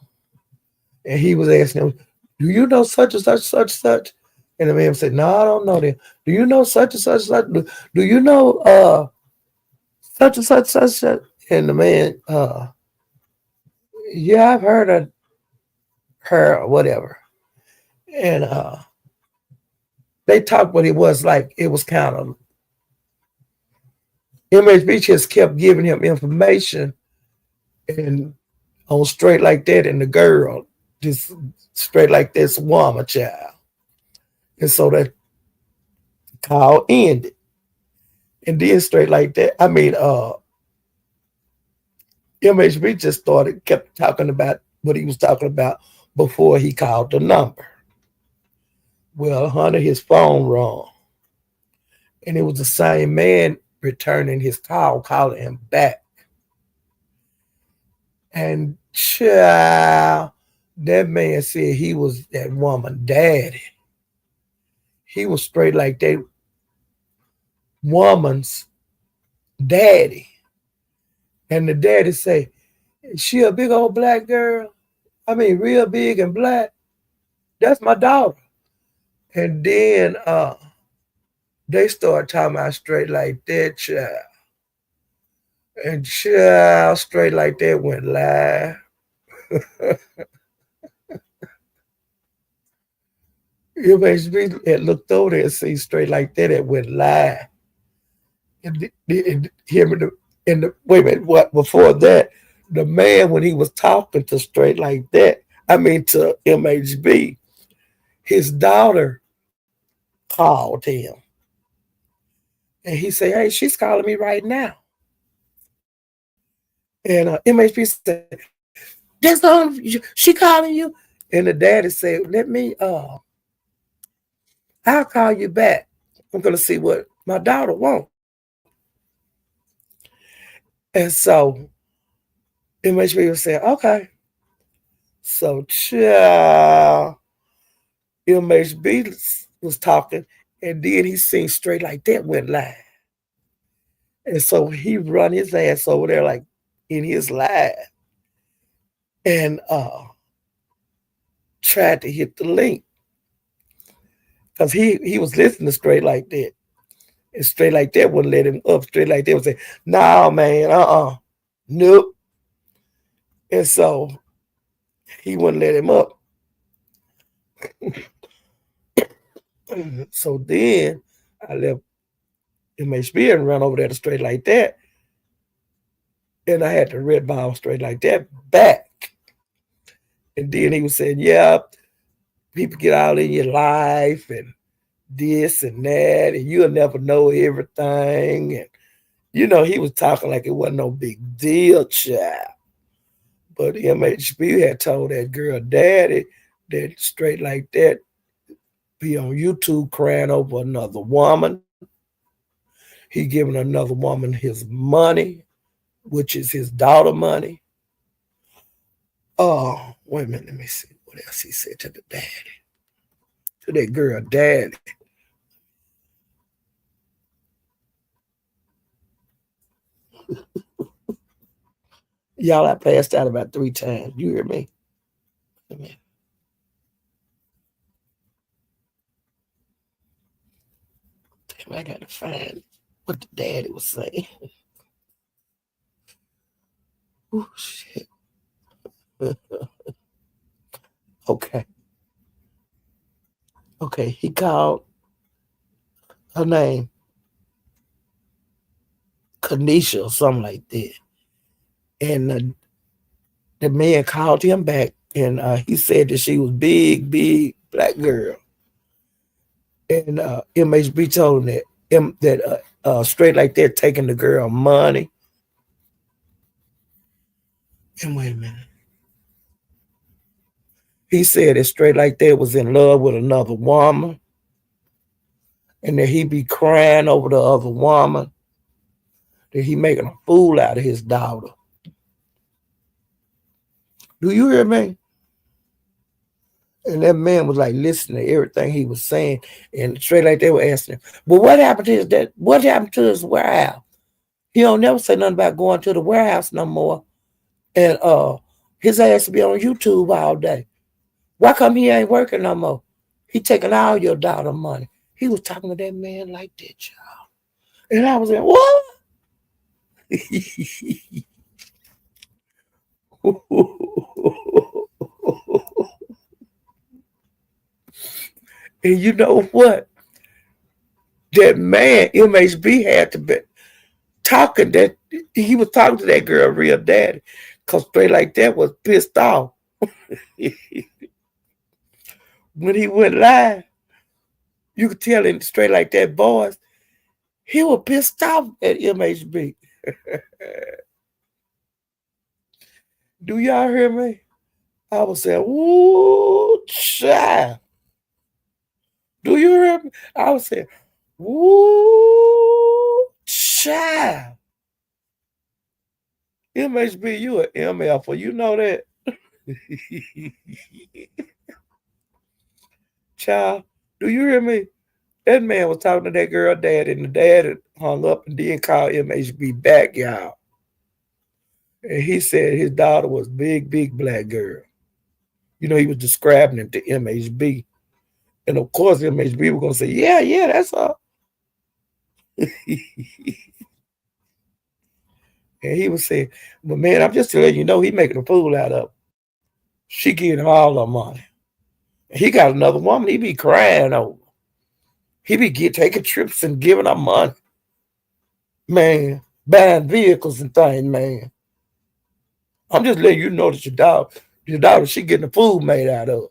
[SPEAKER 1] And he was asking him, do you know such and such, such, such? And the man said, no, I don't know them. Do you know such and such, such? Do you know such and such, such, such? And the man, yeah, I've heard of her or whatever. And they talked, but it was like, it was kind of, MHB just kept giving him information and on straight like that, and the girl just straight like this woman child. And so that call ended. And then straight like that, MHB just kept talking about what he was talking about before he called the number. Well, honey, his phone rang. And it was the same man returning his call, calling him back. And child, that man said he was that woman daddy. He was straight like that woman's daddy. And the daddy say, she a big old black girl. I mean, real big and black. That's my daughter. And then they started talking about straight like that, child. And child, straight like that went live. MHB had looked over there and see straight like that, it went live. And him wait a minute, what before that, the man when he was talking to straight like that, to MHB, his daughter called him. And he said, hey, she's calling me right now. And MHB said, that's she calling you? And the daddy said, I'll call you back. I'm going to see what my daughter wants. And so MHB was saying, okay. So child, MHB was talking, and then he seen straight like that went live. And so he run his ass over there like in his live and tried to hit the link. Because he was listening to straight like that. And straight like that wouldn't let him up. Straight like that would say, nah, man, nope. And so he wouldn't let him up. So then I left MHB and run over there to straight like that. And I had the red ball straight like that back. And then he was saying, yeah, people get out in your life and this and that, and you'll never know everything. And, he was talking like it wasn't no big deal, child. But MHB had told that girl daddy that straight like that be on YouTube crying over another woman. He giving another woman his money, which is his daughter money. Oh, wait a minute, let me see what else he said to the daddy. To that girl daddy. Y'all, I passed out about 3 times. You hear me? Damn, I gotta find what the daddy was saying. Oh shit. Okay. Okay. He called her name Kanisha or something like that. And the man called him back, and he said that she was big, big black girl. And MHB told him that straight like that taking the girl money. And wait a minute. He said that straight like that was in love with another woman, and that he be crying over the other woman, that he making a fool out of his daughter. Do you hear me? And that man was like listening to everything he was saying, and straight like they were asking him, "Well, what happened to his dad? What happened to his warehouse? He don't never say nothing about going to the warehouse no more, and his ass be on YouTube all day. Why come he ain't working no more? He taking all your daughter money." He was talking to that man like that, y'all. And I was like, what? And you know what? That man, MHB, had to be talking that he was talking to that girl real daddy. Cause straight like that was pissed off. When he went live, you could tell in straight like that voice, he was pissed off at MHB. Do y'all hear me? I was saying, "Woo, child." Do you hear me? I was saying, "Woo, child." MHB, you an MF, you know that? Child, do you hear me? That man was talking to that girl dad, and the dad hung up and didn't call MHB back, y'all. And he said his daughter was big, big black girl. You know, he was describing it to MHB. And of course, MHB was going to say, yeah, yeah, that's all. And he was saying, but man, I'm just telling you know, he making a fool out of her. She giving him all her money. He got another woman he be crying over. He be taking trips and giving her money. Man, buying vehicles and things, man. I'm just letting you know that your daughter, she getting a fool made out of her.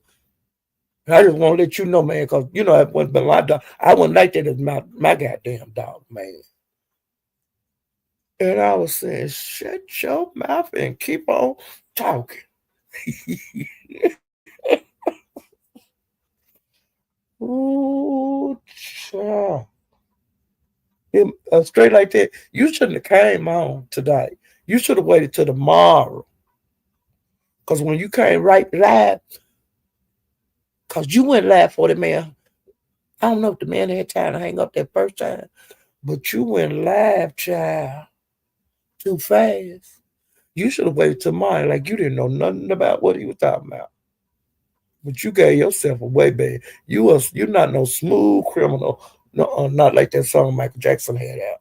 [SPEAKER 1] And I just want to let you know, man, because, you know, it wasn't been my dog. I wouldn't like that as my goddamn dog, man. And I was saying, shut your mouth and keep on talking. Ooh, child. Straight like that. You shouldn't have came on today. You should have waited till tomorrow. Because when you came right live, because you went live for the man. I don't know if the man had time to hang up that first time, but you went live, child, too fast. You should have waited till tomorrow, like you didn't know nothing about what he was talking about. But you gave yourself away, babe. You're not no smooth criminal. No, not like that song Michael Jackson had out.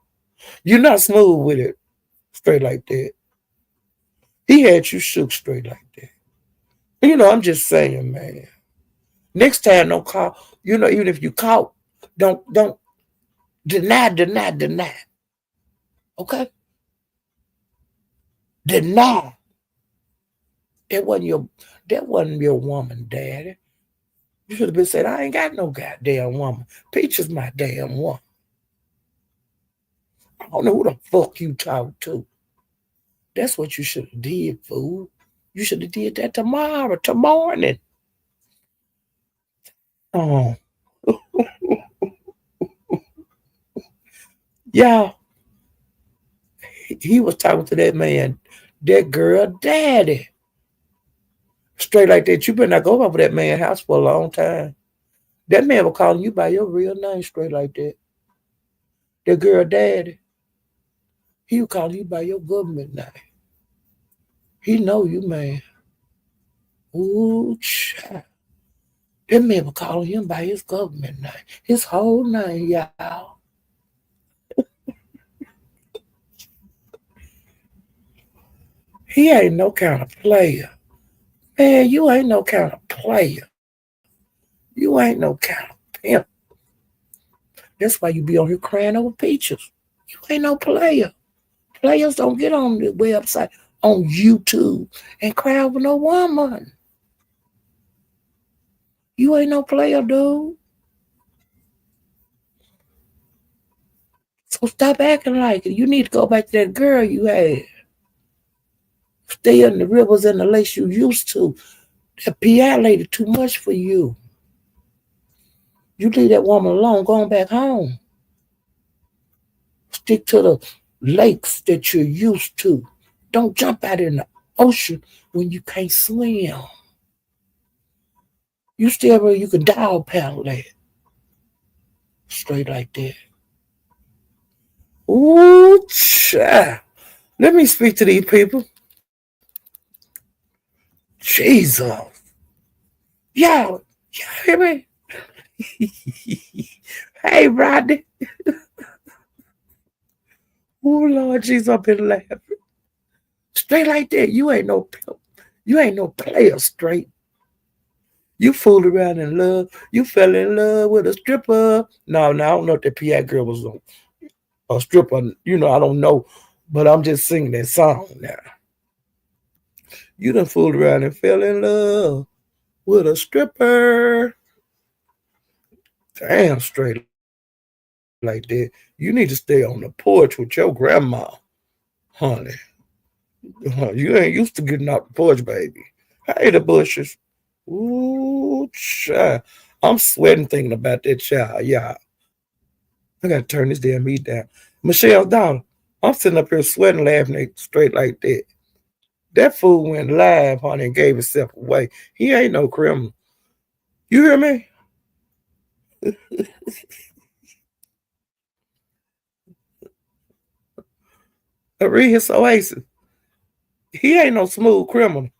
[SPEAKER 1] You're not smooth with it, straight like that. He had you shook straight like that. You know, I'm just saying, man. Next time, don't call. You know, even if you caught, don't deny. Okay, deny. That wasn't your woman, daddy. You should have been said, I ain't got no goddamn woman. Peach is my damn woman. I don't know who the fuck you talk to. That's what you should have did, fool. You should have did that tomorrow, morning. Oh, yeah. He was talking to that man, that girl daddy. Straight like that. You better not go over that man's house for a long time. That man was calling you by your real name straight like that. That girl daddy. He was calling you by your government name. He know you, man. Ooh, child. That man was calling him by his government name. His whole name, y'all. He ain't no kind of player. Man, you ain't no kind of player. You ain't no kind of pimp. That's why you be on here crying over peaches. You ain't no player. Players don't get on the website on YouTube and cry over no woman. You ain't no player, dude. So stop acting like it. You need to go back to that girl you had. Stay in the rivers and the lakes you used to. That PI lady too much for you. You leave that woman alone, going back home. Stick to the lakes that you're used to. Don't jump out in the ocean when you can't swim. You still where you can dog paddle that. Straight like that. Ooh, child. Let me speak to these people. Jesus. Y'all hear me? Hey, Rodney. Oh, Lord Jesus, I've been laughing. Straight like that. You ain't no pimp. You ain't no player straight. You fooled around in love. You fell in love with a stripper. No, I don't know if that PI girl was a stripper. I don't know. But I'm just singing that song now. You done fooled around and fell in love with a stripper. Damn, straight like that. You need to stay on the porch with your grandma, honey. You ain't used to getting out the porch, baby. Hey, the bushes. Ooh, child. I'm sweating thinking about that child. Yeah, I gotta turn this damn heat down. Michelle's daughter. I'm sitting up here sweating, laughing straight like that. That fool went live, honey, and gave himself away. He ain't no criminal. You hear me? Read his oasis. He ain't no smooth criminal.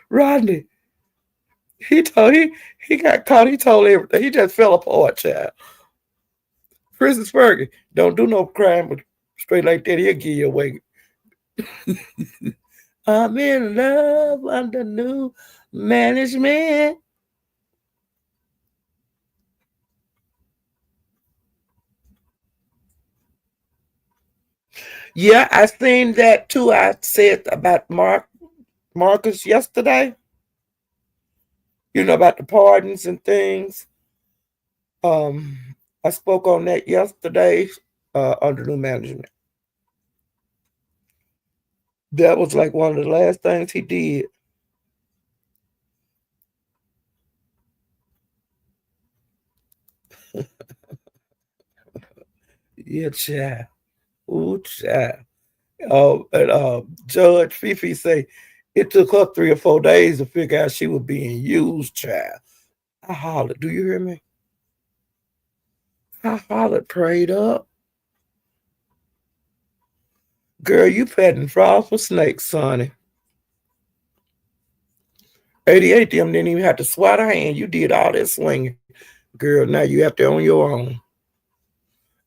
[SPEAKER 1] Rodney, he got caught. He told everything. He just fell apart, child. Princess Fergie, don't do no crime, but straight like that, he'll give you away. I'm in love under new management. Yeah, I seen that too. I said about Marcus yesterday. About the pardons and things. I spoke on that yesterday under new management. That was like one of the last things he did. Yeah, child. Ooh, child. And Judge Fifi say it took her 3 or 4 days to figure out she was being used, child. I hollered. Do you hear me? I hollered, prayed up. Girl, you petting frogs for snakes, sonny. 88 them didn't even have to swat her hand. You did all that swinging. Girl, now you have to on your own.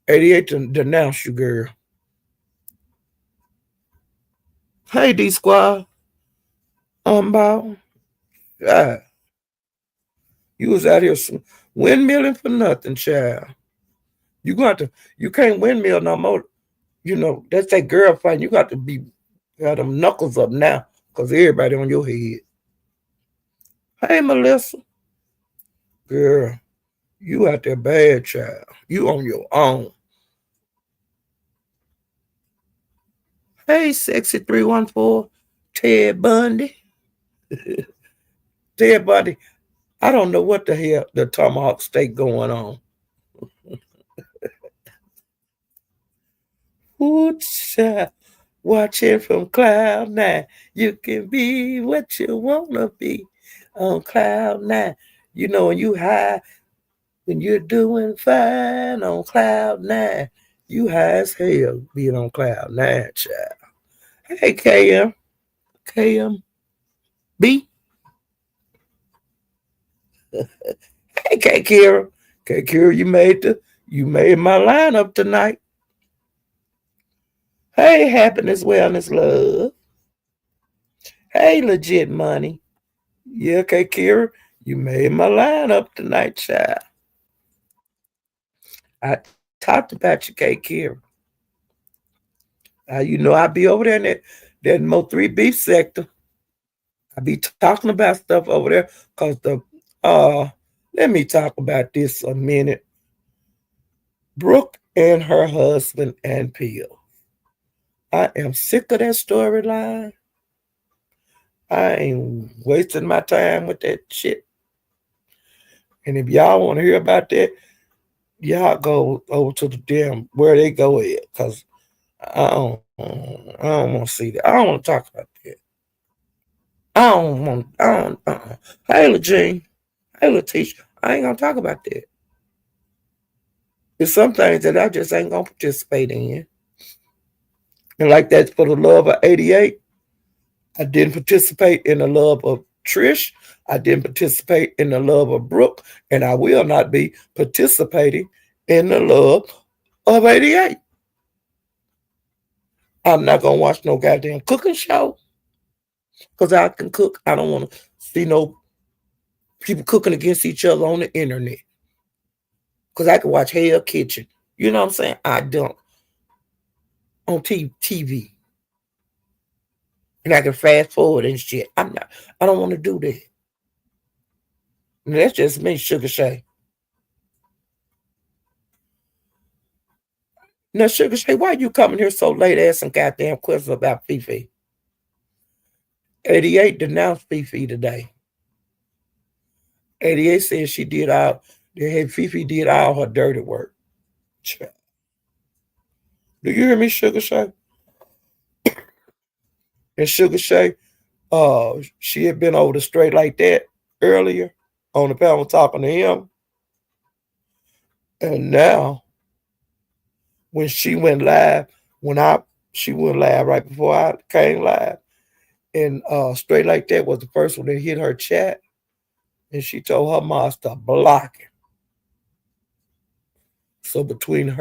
[SPEAKER 1] 88 to denounce you, girl. Hey, D Squad. Bow. God, you was out here windmilling for nothing, child. You got to, you can't windmill no more. That's that girl fight. You got to got them knuckles up now, cause everybody on your head. Hey, Melissa, girl, you out there bad, child. You on your own. Hey, sexy 314, Ted Bundy. Ted Bundy. I don't know what the hell the tomahawk steak going on. Ooh, child. Watching from cloud nine. You can be what you wanna be on cloud nine. When you high, when you're doing fine on cloud nine, you high as hell being on cloud nine, child. Hey, KM, B. Hey, Kira, you made my lineup tonight. Hey, happiness, wellness, love. Hey, legit money. Yeah, Kira, you made my lineup tonight, child. I talked about your cake here. I be over there in that Mo 3 beef sector. I be talking about stuff over there because uh let me talk about this a minute. Brooke and her husband and Peel. I am sick of that storyline. I ain't wasting my time with that shit. And if y'all want to hear about that, y'all go over to the damn where they go at. Cause I don't want to see that. I don't want to talk about that. I don't, Hey, Legene. Hey, Letitia. I ain't gonna talk about that. There's some things that I just ain't gonna participate in. And like that for the love of 88, I didn't participate in the love of Trish. I didn't participate in the love of Brooke. And I will not be participating in the love of 88. I'm not gonna watch no goddamn cooking show because I can cook. I don't want to see no people cooking against each other on the internet because I can watch Hell Kitchen. You know what I'm saying? I don't on TV and I can fast forward and shit. I'm not. I don't want to do that. And that's just me, Sugar Shay. Now, Sugar Shay, why you coming here so late asking goddamn questions about Fifi? 88 denounced Fifi today. 88 said she did all. Hey, Fifi did all her dirty work. Do you hear me, Sugar Shay? And Sugar Shay, she had been over the straight like that earlier on the panel talking to him. And now, when she went live, she went live right before I came live. And straight like that was the first one that hit her chat. And she told her master block it. So between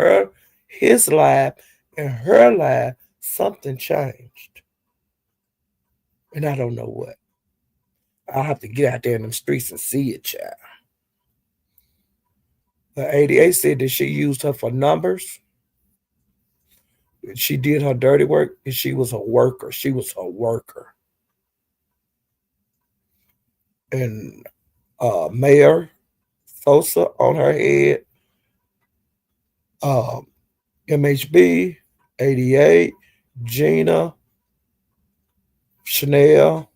[SPEAKER 1] his live, and her live, something changed. And I don't know what. I'll have to get out there in them streets and see it, child. The 88 said that she used her for numbers. She did her dirty work, and she was a worker. She was a worker. And Mayor Sosa on her head, MHB, 88, Gina, Chanel,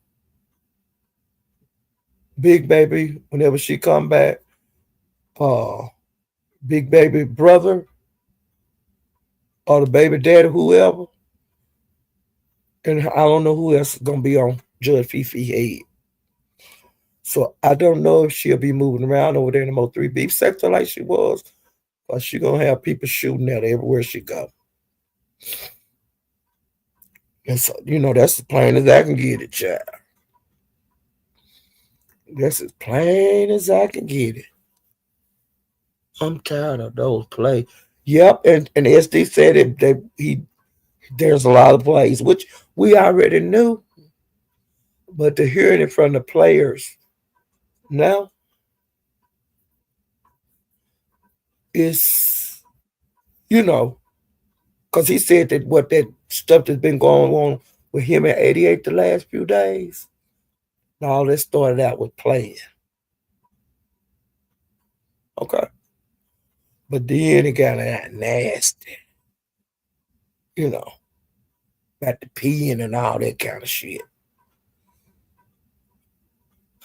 [SPEAKER 1] Big Baby, whenever she come back, uh, Big Baby brother, or the baby daddy, whoever. And I don't know who else is going to be on Judge Fifi head. So I don't know if she'll be moving around over there in the Mo 3 beef sector like she was, or she going to have people shooting at her everywhere she go. And so, that's as plain as I can get it, child. That's as plain as I can get it. I'm tired of those plays. Yep, and SD said there's a lot of plays, which we already knew, but to hear it from the players now is, because he said that what that stuff that's been going on with him at 88 the last few days, all this started out with playing. Okay. But then it got nasty, about the peeing and all that kind of shit.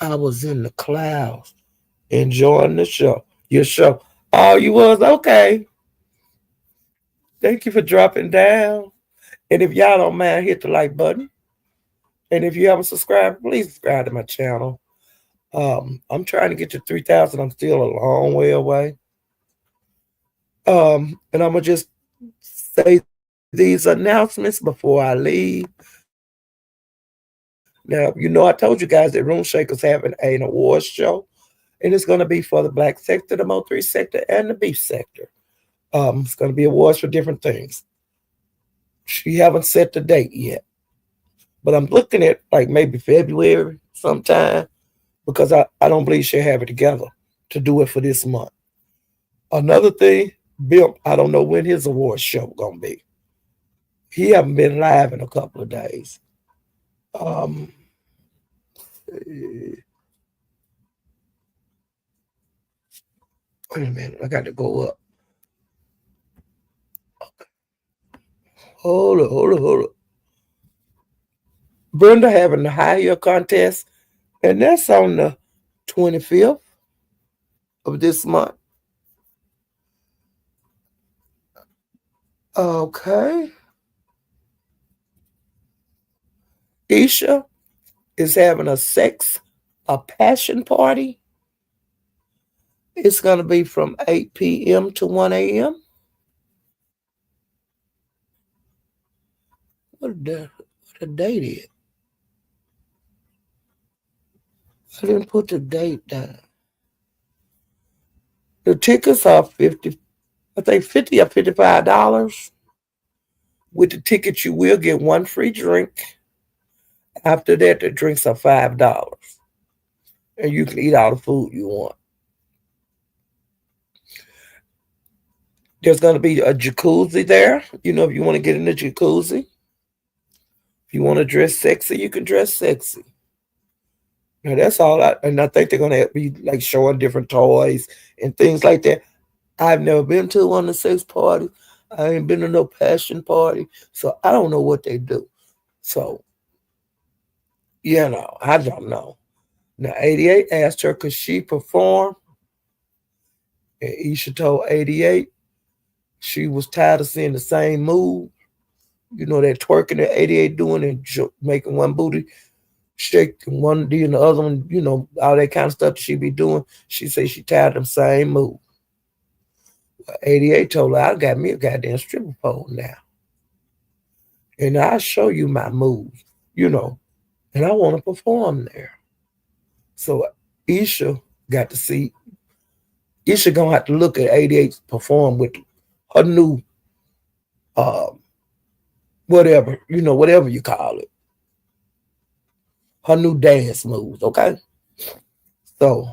[SPEAKER 1] I was in the clouds enjoying the show. Your show. Oh, you was? Okay. Thank you for dropping down. And if y'all don't mind, hit the like button. And if you haven't subscribed, please subscribe to my channel. I'm trying to get to 3,000. I'm still a long way away. And I'm going to just say these announcements before I leave. Now, I told you guys that Room Shaker's having an awards show. And it's going to be for the black sector, the Mo 3 sector, and the beef sector. It's going to be awards for different things. She haven't set the date yet. But I'm looking at like maybe February sometime because I don't believe she'll have it together to do it for this month. Another thing, Bill, I don't know when his award show gonna be. He haven't been live in a couple of days. Um, wait a minute, I got to go up. Hold up. Brenda having the high heel contest, and that's on the 25th of this month. Okay. Isha is having a passion party. It's going to be from 8 p.m. to 1 a.m. What the date is? I didn't put the date down. The tickets are 50, I think 50 or $55. With the ticket, you will get one free drink. After that, the drinks are $5, and you can eat all the food you want. There's going to be a jacuzzi there. If you want to get in the jacuzzi, if you want to dress sexy, you can dress sexy. Now that's all. And I think they're going to be like showing different toys and things like that. I've never been to one of the sex parties. I ain't been to no passion party, so I don't know what they do. So I don't know. Now 88 asked her could she perform, and Isha told 88 she was tired of seeing the same move. That twerking that 88 doing and making one booty shake and one D and the other one, all that kind of stuff that she be doing. She said she tired of them same move. 88 told her, I got me a goddamn stripper pole now. And I'll show you my moves, and I want to perform there. So Isha got to see, Isha gonna have to look at 88 perform with her new, uh, whatever you call it, her new dance moves, okay? So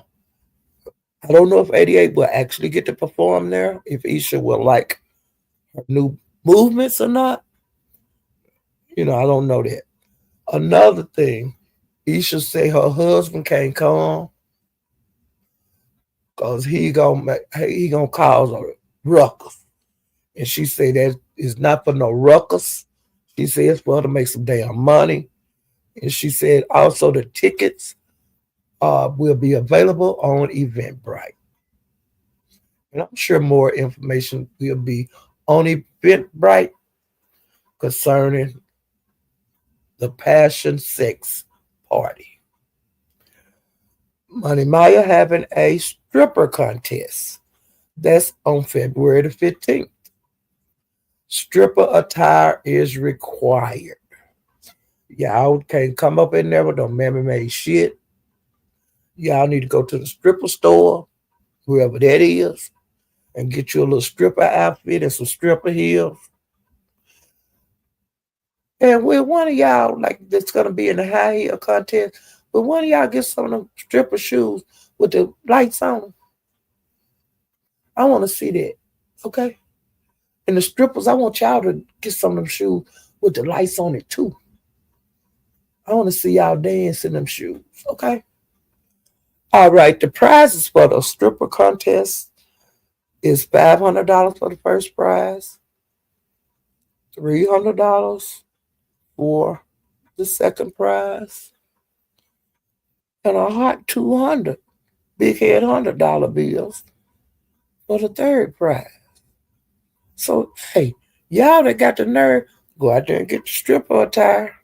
[SPEAKER 1] I don't know if 88 will actually get to perform there, if Isha will like her new movements or not. I don't know that. Another thing, Isha say her husband can't come because he gonna cause a ruckus. And she said that is not for no ruckus. She said it's for her to make some damn money. And she said also the tickets will be available on Eventbrite. And I'm sure more information will be on Eventbrite concerning the Passion Sex Party. Money Maya having a stripper contest. That's on February the 15th. Stripper attire is required. Y'all can't come up in there with no mammy made shit. Y'all need to go to the stripper store, whoever that is, and get you a little stripper outfit and some stripper heels. And with one of y'all, like that's gonna be in the high heel contest, but one of y'all get some of them stripper shoes with the lights on them. I want to see that. Okay? And the strippers, I want y'all to get some of them shoes with the lights on it too. I want to see y'all dance in them shoes. Okay? All right, the prizes for the stripper contest is $500 for the first prize, $300 for the second prize, and a hot 200 big head $100 bills for the third prize. So, hey, y'all that got the nerve, go out there and get the stripper attire,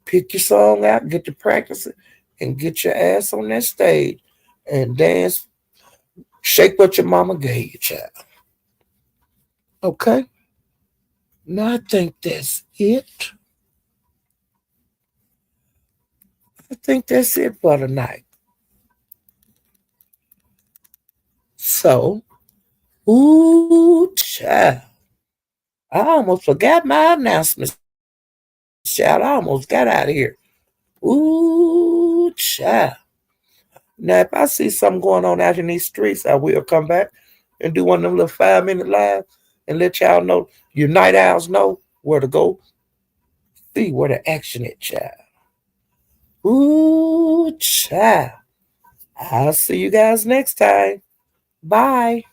[SPEAKER 1] pick your song out, get to practice it, and get your ass on that stage and dance, shake what your mama gave you, child. Okay? Now I think that's it. I think that's it for tonight. So, ooh, child. I almost forgot my announcements, child. I almost got out of here. Ooh, child. Now, if I see something going on out in these streets, I will come back and do one of them little 5 minute lives and let y'all know, your night owls know where to go, see where the action at, child. Ooh, child. I'll see you guys next time. Bye.